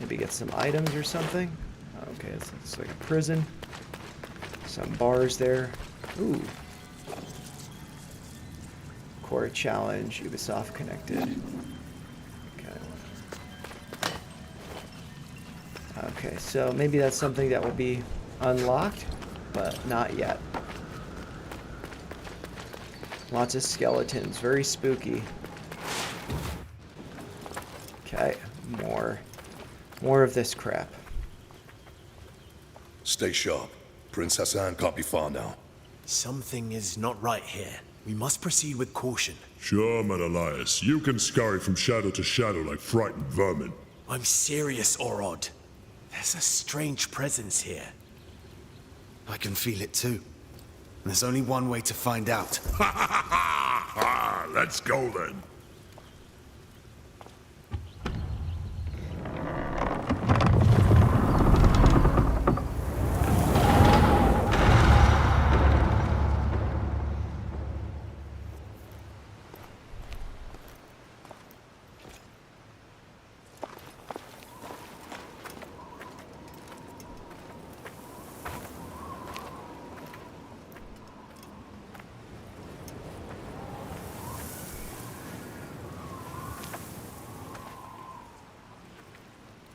Maybe get some items or something. Okay, it's like a prison. Some bars there. Ooh. Core challenge, Ubisoft connected. Okay. Okay, so maybe that's something that will be unlocked, but not yet. Lots of skeletons, very spooky. Okay, more of this crap. Stay sharp. Prince Hassan can't be far now. Something is not right here. We must proceed with caution. Sure, Menelaus. You can scurry from shadow to shadow like frightened vermin. I'm serious, Orod. There's a strange presence here. I can feel it too. And there's only one way to find out. Let's go then.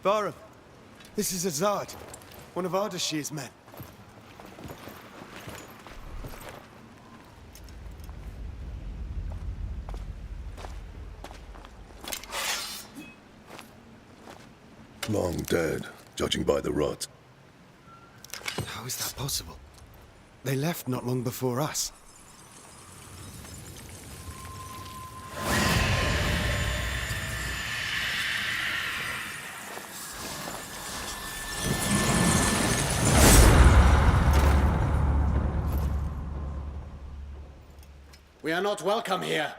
Barum, this is Azad, one of Ardashir's men. Long dead, judging by the rot. How is that possible? They left not long before us. We are not welcome here.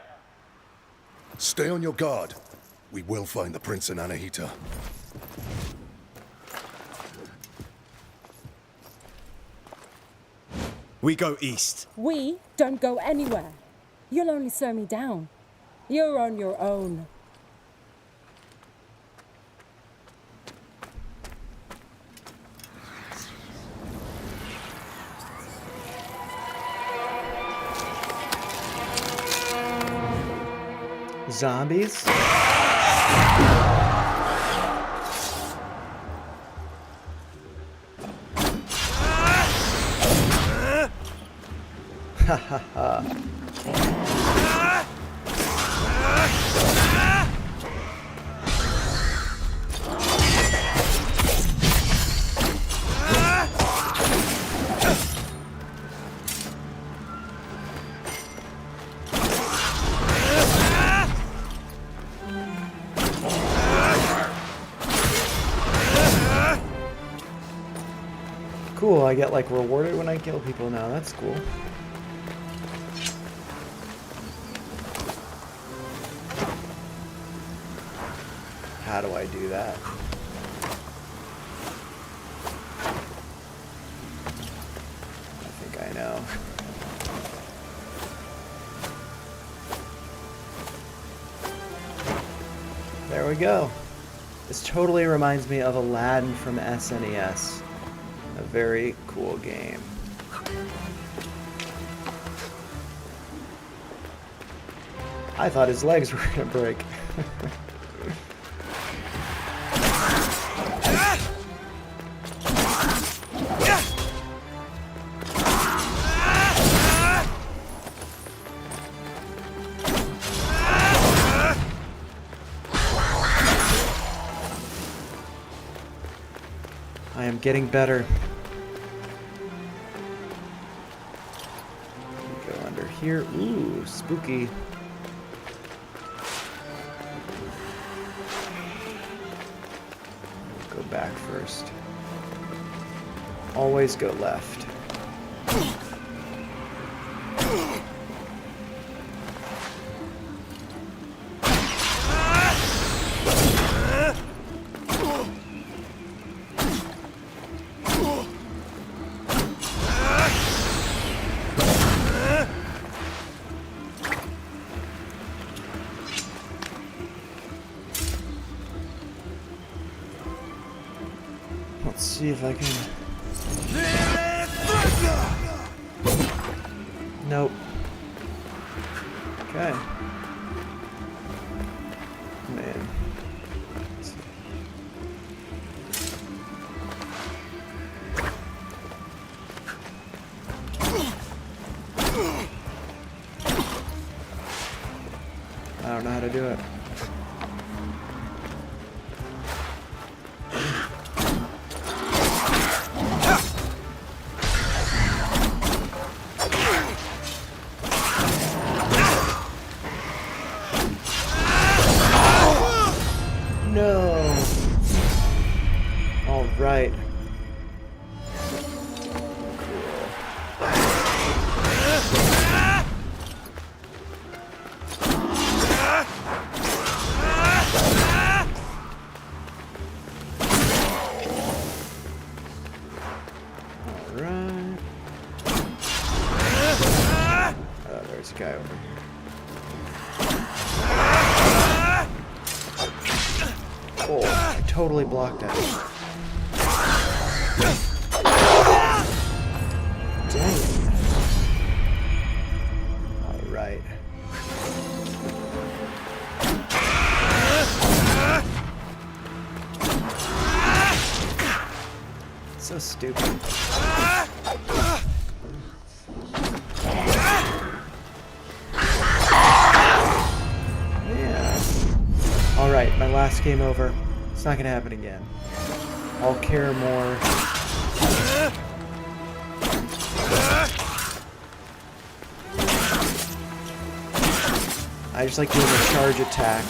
Stay on your guard. We will find the Prince and Anahita. We go east. We don't go anywhere. You'll only slow me down. You're on your own. Zombies? Ha ha ha. cool. I get like rewarded when I kill people now. That's cool. How do I do that? I think I know. There we go. This totally reminds me of Aladdin from SNES. A very cool game. I thought his legs were gonna break. I am getting better. Go under here. Ooh, spooky. Go back first. Always go left. Let's see if I can... Nope. Okay. Man. I don't know how to do it. No. All right. There's a guy over here. Oh, I totally blocked that. Dang it. All right. So stupid. Alright, my last game over. It's not gonna happen again. I'll care more. I just like doing the charge attack.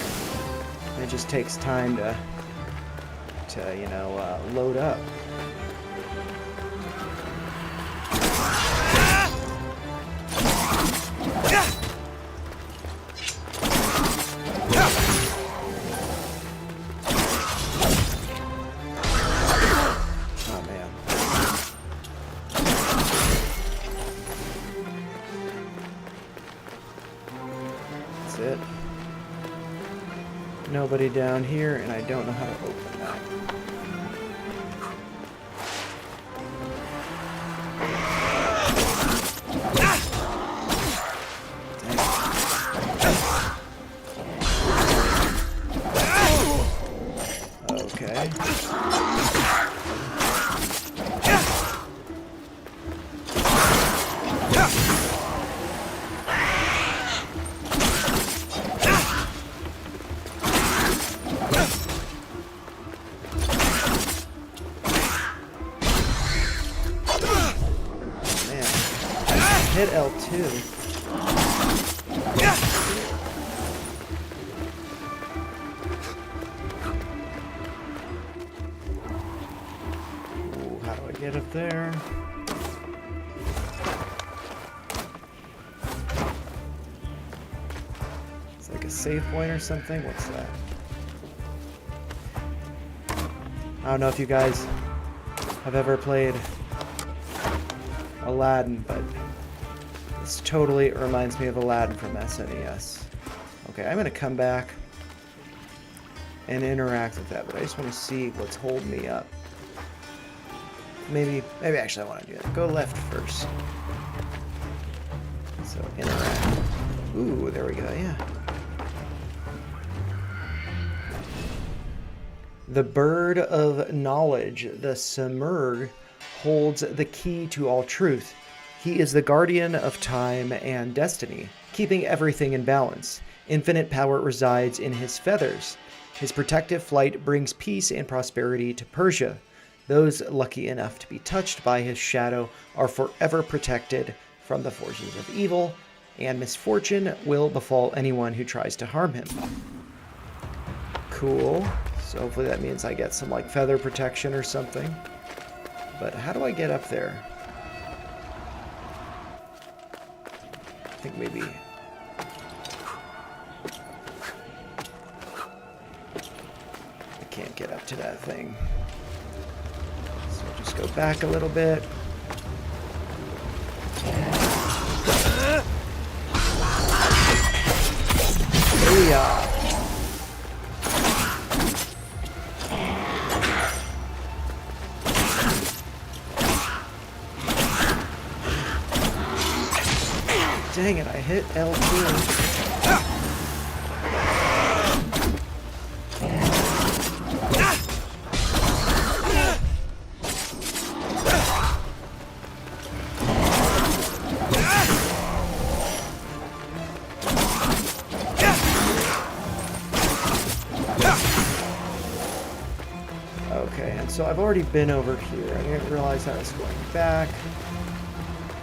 It just takes time to you know, load up. It. Nobody down here, and I don't know how to open that. Okay. Hit L2. Ooh, how do I get get up there. It's like a save point or something. What's that? I don't know if you guys have ever played Aladdin, but this totally reminds me of Aladdin from SNES. Okay, I'm gonna come back and interact with that, but I just want to see what's holding me up. Maybe actually I want to do that. Go left first. So interact. Ooh, there we go, yeah. The bird of knowledge, the Simurgh, holds the key to all truth. He is the guardian of time and destiny, keeping everything in balance. Infinite power resides in his feathers. His protective flight brings peace and prosperity to Persia. Those lucky enough to be touched by his shadow are forever protected from the forces of evil, and misfortune will befall anyone who tries to harm him. Cool. So hopefully that means I get some like feather protection or something. But how do I get up there? I think maybe... I can't get up to that thing. So I'll just go back a little bit. Yeah. Dang it, I hit L2. Okay, and so I've already been over here. I didn't realize I was going back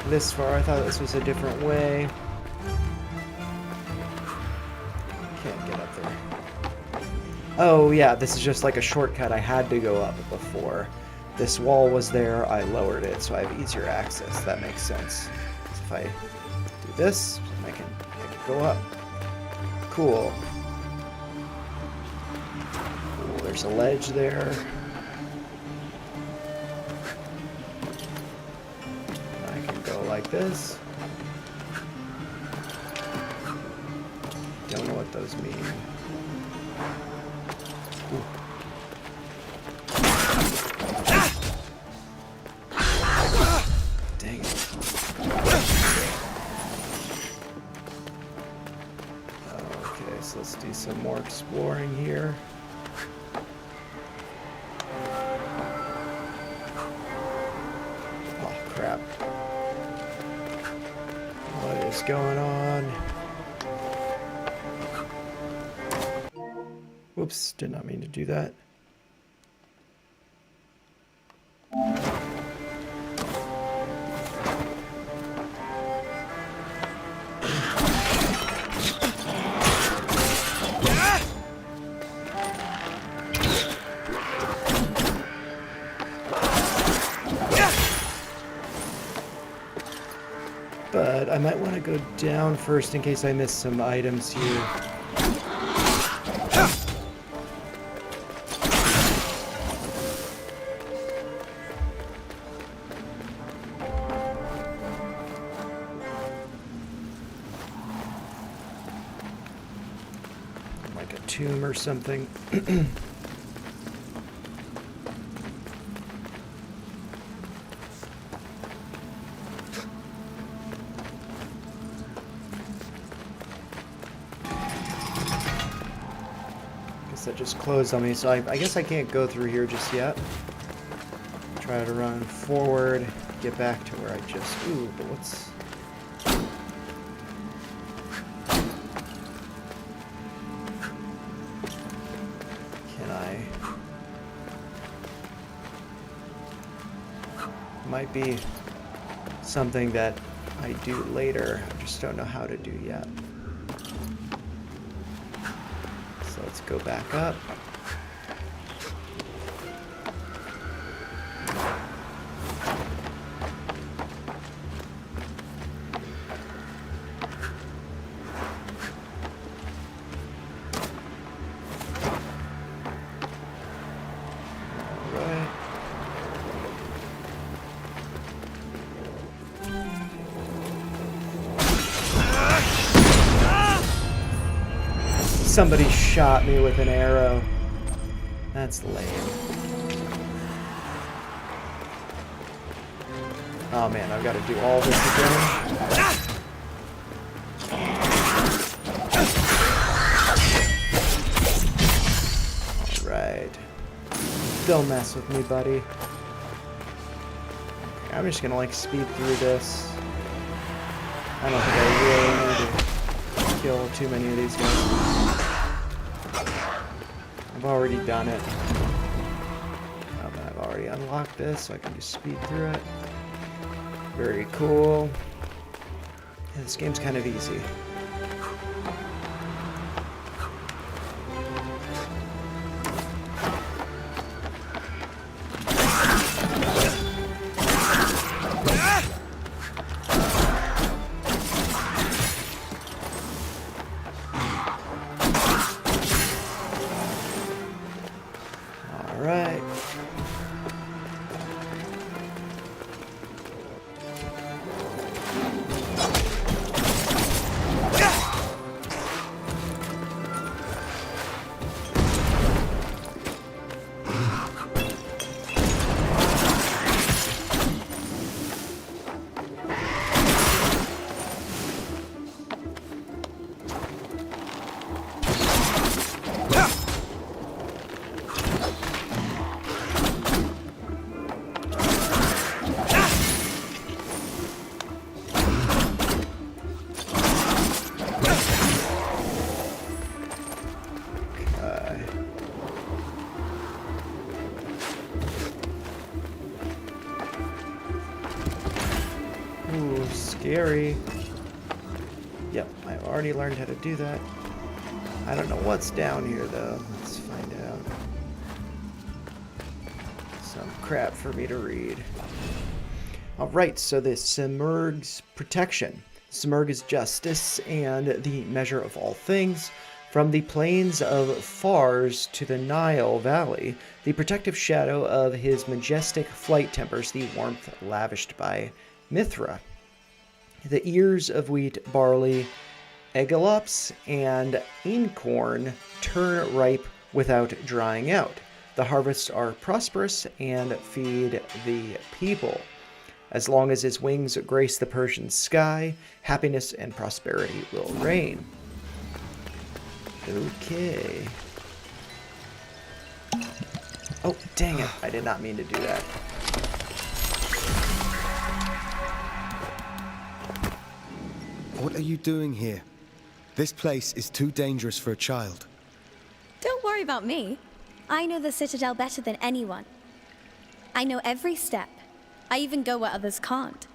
this far. I thought this was a different way. Can't get up there. Oh yeah, this is just like a shortcut. I had to go up before. This wall was there, I lowered it, so I have easier access. That makes sense. So if I do this, I can go up. Cool. Cool, there's a ledge there. Like this. Don't know what those mean. Ooh. Dang it. Okay, so let's do some more exploring here. Oh, crap. What is going on? Whoops, did not mean to do that. But I might want to go down first in case I miss some items here. Like a tomb or something. That just closed on me, so I guess I can't go through here just yet. Try to run forward, get back to where I just... Ooh, but what's... Can I... Might be something that I do later. I just don't know how to do yet. Let's go back up. Somebody shot me with an arrow. That's lame. Oh man, I've got to do all this again. Alright. Don't mess with me, buddy. Okay, I'm just gonna like speed through this. I don't think I really need to kill too many of these guys. I've already done it. Oh, but I've already unlocked this, so I can just speed through it. Very cool. Yeah, this game's kind of easy. Ooh, scary. Yep, I've already learned how to do that. I don't know what's down here, though. Let's find out. Some crap for me to read. Alright, so the Simurgh's protection. Simurgh is justice and the measure of all things. From the plains of Fars to the Nile Valley, the protective shadow of his majestic flight tempers the warmth lavished by Mithra. The ears of wheat, barley, egalops, and einkorn turn ripe without drying out. The harvests are prosperous and feed the people. As long as his wings grace the Persian sky, happiness and prosperity will reign. Okay. Oh, dang it. I did not mean to do that. What are you doing here? This place is too dangerous for a child. Don't worry about me. I know the Citadel better than anyone. I know every step. I even go where others can't.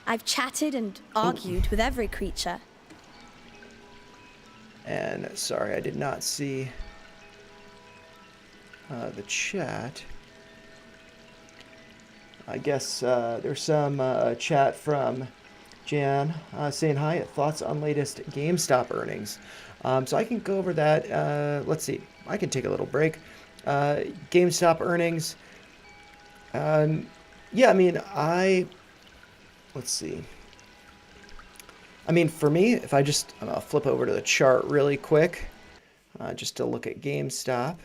I've chatted and argued with every creature. And sorry, I did not see the chat. I guess there's some chat from Jan saying hi, thoughts on latest GameStop earnings. So I can go over that. Let's see, I can take a little break. GameStop earnings. Yeah, I mean, let's see. I mean, for me, if I just flip over to the chart really quick, just to look at GameStop.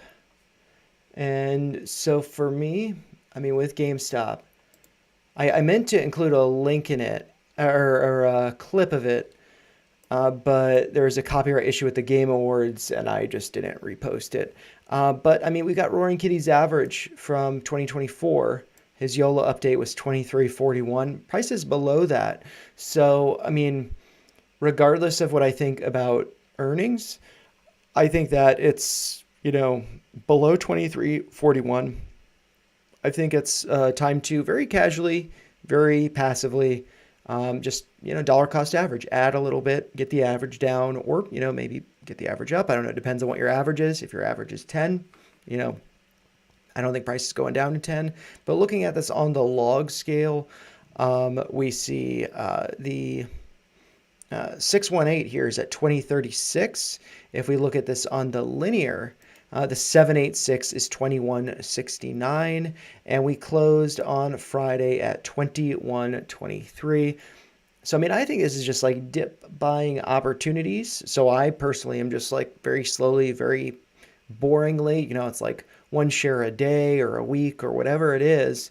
And so for me, I mean, with GameStop, I meant to include a link in it, or a clip of it, but there was a copyright issue with the Game Awards, and I just didn't repost it. But, I mean, we got Roaring Kitty's average from 2024. His YOLO update was 23.41. Prices below that. So, I mean, regardless of what I think about earnings, I think that it's, you know, below 23.41. I think it's time to very casually, very passively, just, you know, dollar cost average. Add a little bit, get the average down, or, you know, maybe get the average up. I don't know. It depends on what your average is. If your average is 10, you know, I don't think price is going down to 10. But looking at this on the log scale, we see the 618 here is at 2036. If we look at this on the linear, the 786 is 2169, and we closed on Friday at 2123. So, I mean, I think this is just like dip buying opportunities. So I personally am just like very slowly, very boringly, it's like one share a day or a week or whatever it is,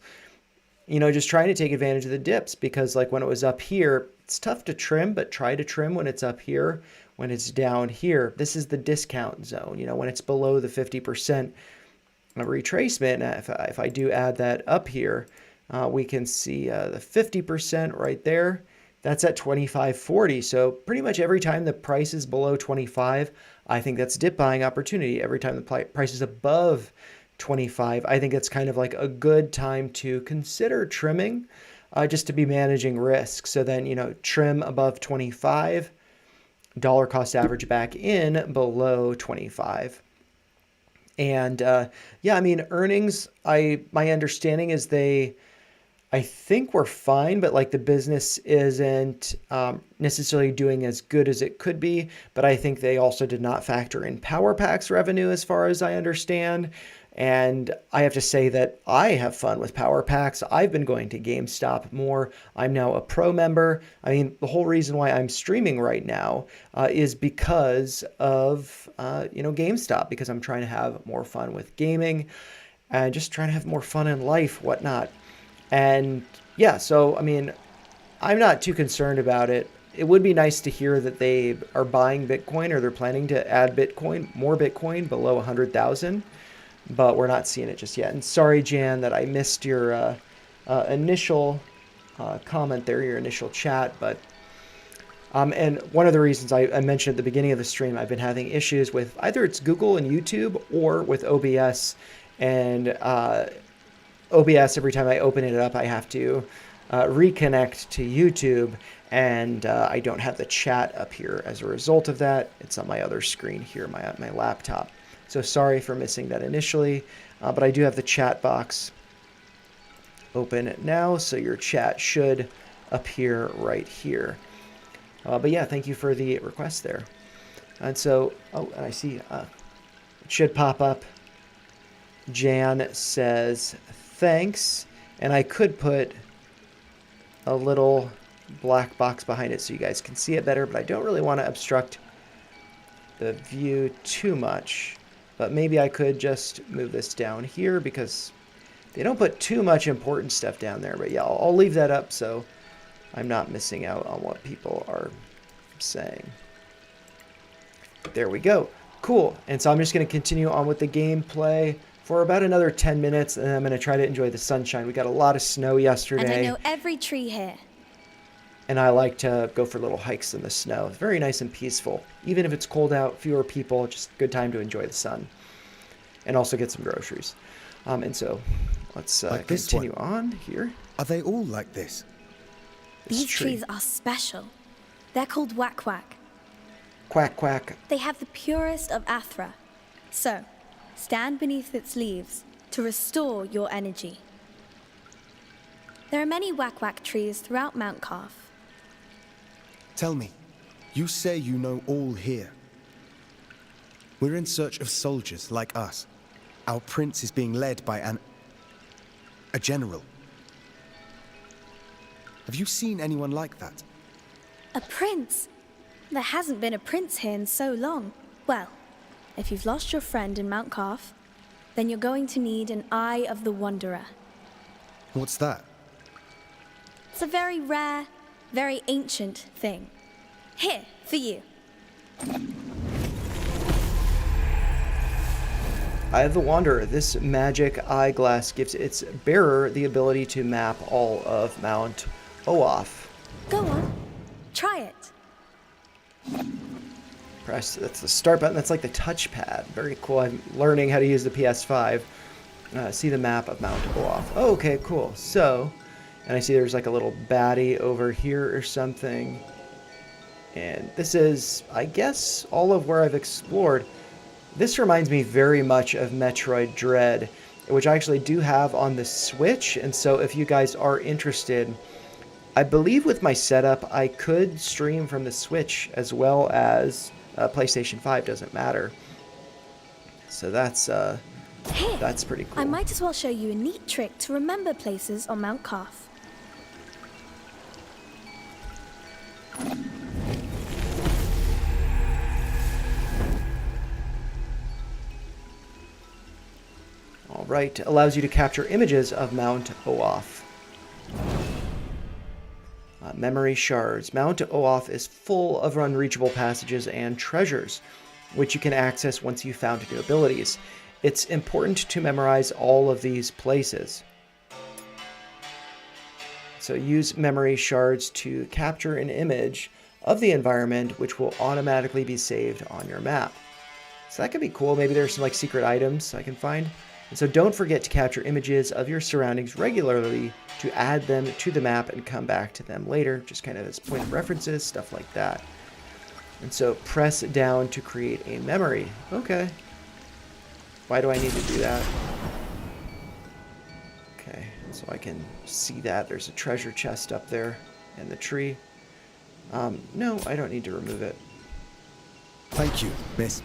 just trying to take advantage of the dips because like when it was up here, it's tough to trim, but try to trim when it's up here. When it's down here, this is the discount zone, when it's below the 50% retracement. If I do add that up here, we can see the 50% right there. That's at 25.40. So pretty much every time the price is below 25, I think that's dip buying opportunity. Every time the price is above 25, I think it's kind of like a good time to consider trimming, just to be managing risk. So then, trim above 25, dollar cost average back in below 25. And yeah, I mean, earnings, my understanding is I think we're fine, but like the business isn't necessarily doing as good as it could be. But I think they also did not factor in Power Packs revenue as far as I understand. And I have to say that I have fun with Power Packs. I've been going to GameStop more. I'm now a pro member. I mean, the whole reason why I'm streaming right now is because of, GameStop, because I'm trying to have more fun with gaming and just trying to have more fun in life, whatnot. And yeah, so, I mean, I'm not too concerned about it. It would be nice to hear that they are buying Bitcoin or they're planning to add more Bitcoin below 100,000. But we're not seeing it just yet. And sorry, Jan, that I missed your initial comment there, your initial chat. But and one of the reasons I mentioned at the beginning of the stream, I've been having issues with either it's Google and YouTube or with OBS. And OBS, every time I open it up, I have to reconnect to YouTube. And I don't have the chat up here as a result of that. It's on my other screen here, my laptop. So sorry for missing that initially, but I do have the chat box open now, so your chat should appear right here. But yeah, thank you for the request there. And so, and I see it should pop up. Jan says, thanks. And I could put a little black box behind it so you guys can see it better, but I don't really want to obstruct the view too much. But maybe I could just move this down here because they don't put too much important stuff down there. But yeah, I'll leave that up so I'm not missing out on what people are saying. There we go. Cool. And so I'm just going to continue on with the gameplay for about another 10 minutes, and I'm going to try to enjoy the sunshine. We got a lot of snow yesterday. And I know every tree here. And I like to go for little hikes in the snow. It's very nice and peaceful. Even if it's cold out, fewer people, just a good time to enjoy the sun. And also get some groceries. And so, let's continue on here. Are they all like this? These trees are special. They're called whack-whack. Quack-quack. They have the purest of Athra. So, stand beneath its leaves to restore your energy. There are many whack-whack trees throughout Mount Calf. Tell me, you say you know all here. We're in search of soldiers like us. Our prince is being led by a general. Have you seen anyone like that? A prince? There hasn't been a prince here in so long. Well, if you've lost your friend in Mount Calf, then you're going to need an Eye of the Wanderer. What's that? It's a very rare, very ancient thing. Here, for you. Eye of the Wanderer. This magic eyeglass gives its bearer the ability to map all of Mount Oaf. Go on. Try it. Press, that's the start button. That's like the touchpad. Very cool. I'm learning how to use the PS5. See the map of Mount Oaf. Oh, okay, cool. So, and I see there's like a little baddie over here or something. And this is, I guess, all of where I've explored. This reminds me very much of Metroid Dread, which I actually do have on the Switch. And so if you guys are interested, I believe with my setup, I could stream from the Switch as well as PlayStation 5, doesn't matter. So that's pretty cool. I might as well show you a neat trick to remember places on Mount Calf. All right, allows you to capture images of Mount Oath. Memory shards. Mount Oath is full of unreachable passages and treasures, which you can access once you've found new abilities. It's important to memorize all of these places. So use memory shards to capture an image of the environment, which will automatically be saved on your map. So that could be cool. Maybe there's some like secret items I can find. And so don't forget to capture images of your surroundings regularly to add them to the map and come back to them later, just kind of as point of references, stuff like that. And so press down to create a memory. Okay. Why do I need to do that? Okay, so I can see that. There's a treasure chest up there in the tree. No, I don't need to remove it. Thank you, miss.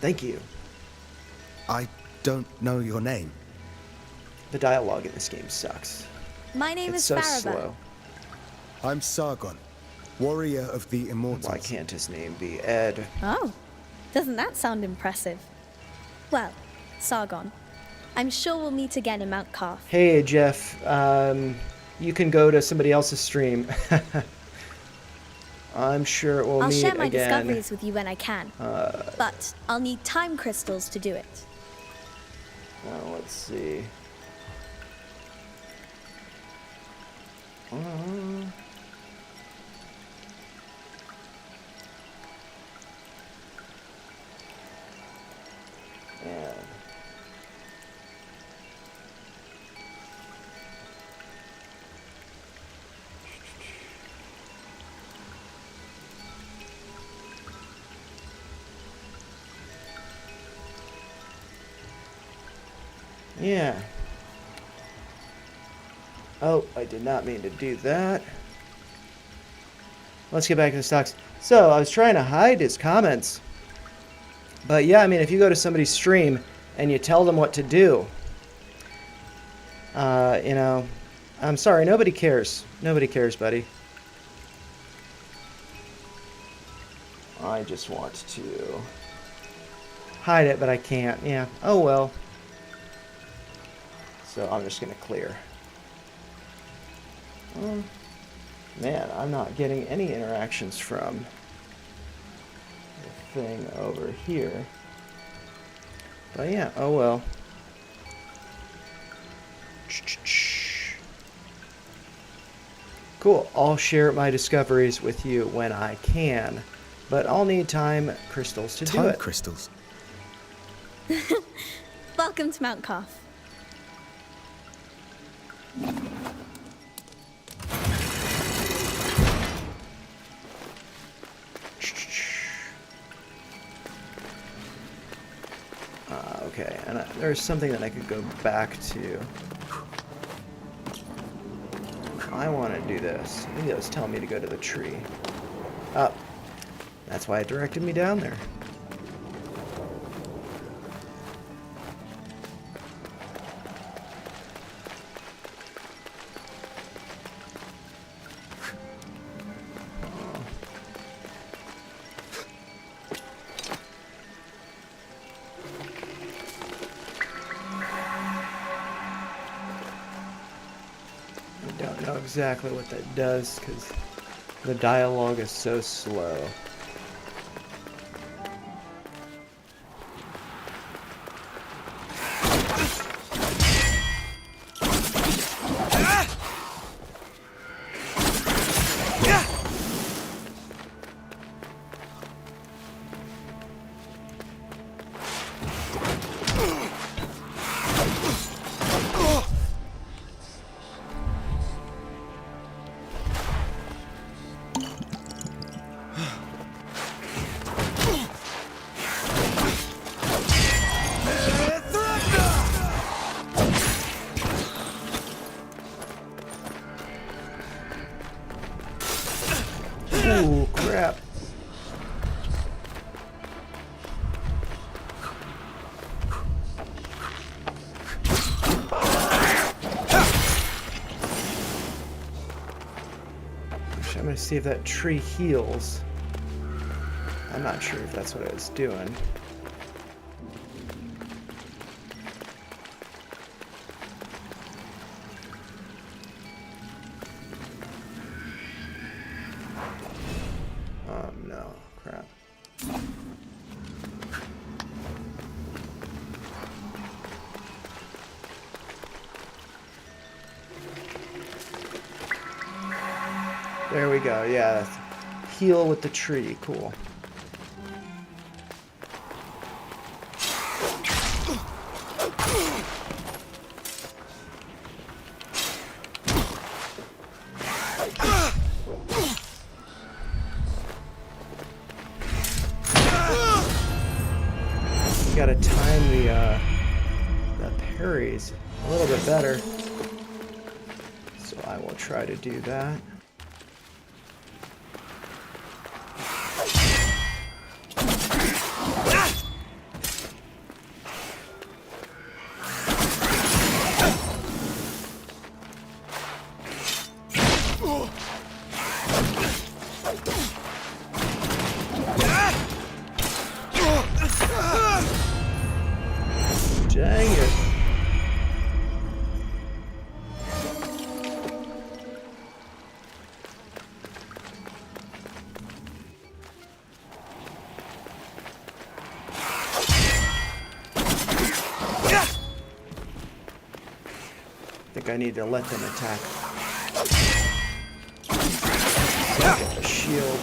Thank you. I don't know your name. The dialogue in this game sucks. My name It's is so Faraba. slow. I'm Sargon, warrior of the Immortals. Why can't his name be Ed? Oh, doesn't that sound impressive? Well, Sargon, I'm sure we'll meet again in Mount Karth. Hey, Jeff. You can go to somebody else's stream. I'm sure we'll I'll meet share my again. discoveries with you when I can, but I'll need time crystals to do it. Let's see. Yeah. Yeah. Oh, I did not mean to do that. Let's get back to the stocks. So, I was trying to hide his comments. But yeah, I mean, if you go to somebody's stream and you tell them what to do, you know, I'm sorry, nobody cares. Nobody cares, buddy. I just want to hide it, but I can't. Yeah. Oh, well. So I'm just going to clear. Man, I'm not getting any interactions from the thing over here. But yeah, oh well. Cool. I'll share my discoveries with you when I can. But I'll need time crystals to do it. Time crystals? Welcome to Mount Karth. Okay, and there's something that I could go back to. I want to do this. Maybe it was telling me to go to the tree. Oh, that's why it directed me down there. Exactly what that does because the dialogue is so slow. Ooh, crap. I'm gonna see if that tree heals. I'm not sure if that's what I was doing. There we go. Yeah. Heal with the tree. Cool. Gotta time the parries a little bit better. So I will try to do that. Dang it. I think I need to let them attack. Get the shield.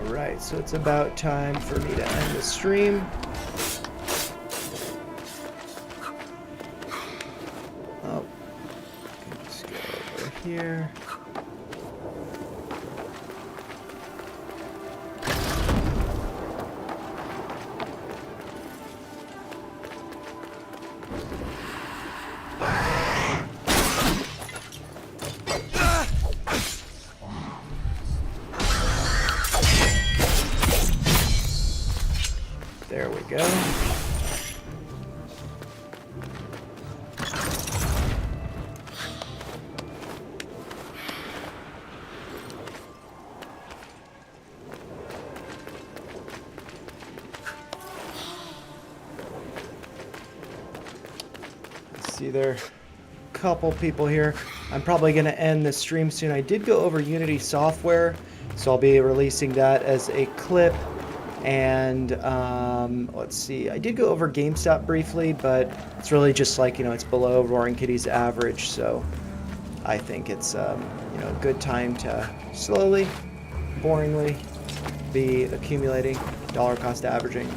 Alright, so it's about time for me to end the stream. Oh, let's go over here. There we go. Let's see, there are a couple people here. I'm probably going to end the stream soon. I did go over Unity software, so I'll be releasing that as a clip. And let's see, I did go over GameStop briefly, but it's really just like, it's below Roaring Kitty's average, so I think it's, a good time to slowly, boringly be accumulating, dollar cost averaging.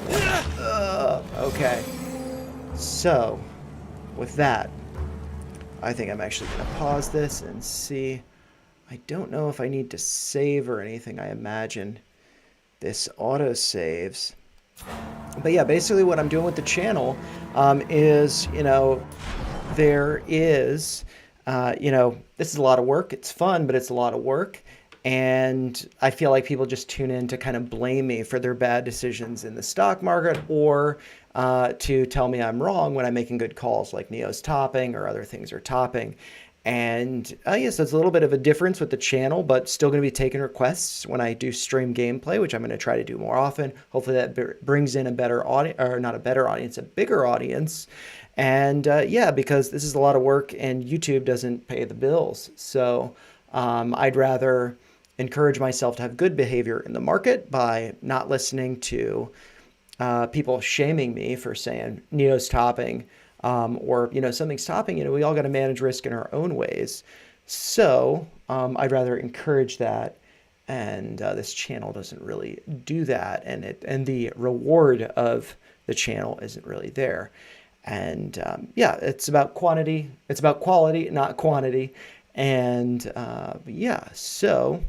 Okay, so with that, I think I'm actually going to pause this and see. I don't know if I need to save or anything, I imagine. This auto saves. But yeah, basically what I'm doing with the channel is, there is, this is a lot of work. It's fun, but it's a lot of work. And I feel like people just tune in to kind of blame me for their bad decisions in the stock market, or to tell me I'm wrong when I'm making good calls, like Neo's topping or other things are topping. And yes, it's a little bit of a difference with the channel, but still going to be taking requests when I do stream gameplay, which I'm going to try to do more often. Hopefully that brings in a better audience, or not a better audience, a bigger audience. And yeah, because this is a lot of work and YouTube doesn't pay the bills. So I'd rather encourage myself to have good behavior in the market by not listening to people shaming me for saying Neo's topping, or, you know, something's topping. You know, we all got to manage risk in our own ways. So I'd rather encourage that. And this channel doesn't really do that. And the reward of the channel isn't really there. And yeah, it's about quantity. It's about quality, not quantity. And yeah, so,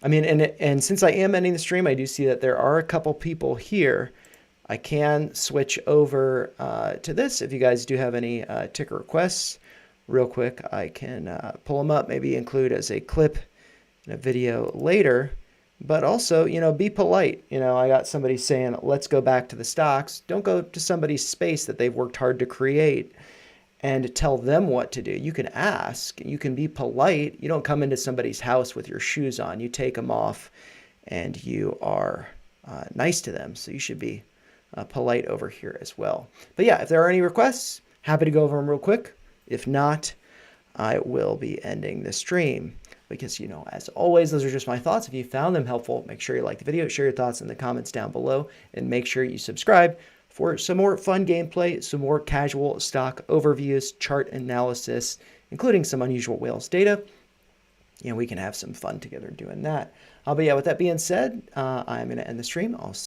I mean, and since I am ending the stream, I do see that there are a couple people here. I can switch over to this. If you guys do have any ticker requests, real quick, I can pull them up, maybe include as a clip in a video later. But also, you know, be polite. You know, I got somebody saying, let's go back to the stocks. Don't go to somebody's space that they've worked hard to create and tell them what to do. You can ask. You can be polite. You don't come into somebody's house with your shoes on. You take them off and you are nice to them. So you should be polite over here as well. But yeah, if there are any requests, happy to go over them real quick. If not, I will be ending the stream. Because, you know, as always, those are just my thoughts. If you found them helpful, make sure you like the video, share your thoughts in the comments down below, and make sure you subscribe for some more fun gameplay, some more casual stock overviews, chart analysis, including some unusual whales data. You know, we can have some fun together doing that. But yeah, with that being said, I'm going to end the stream. I'll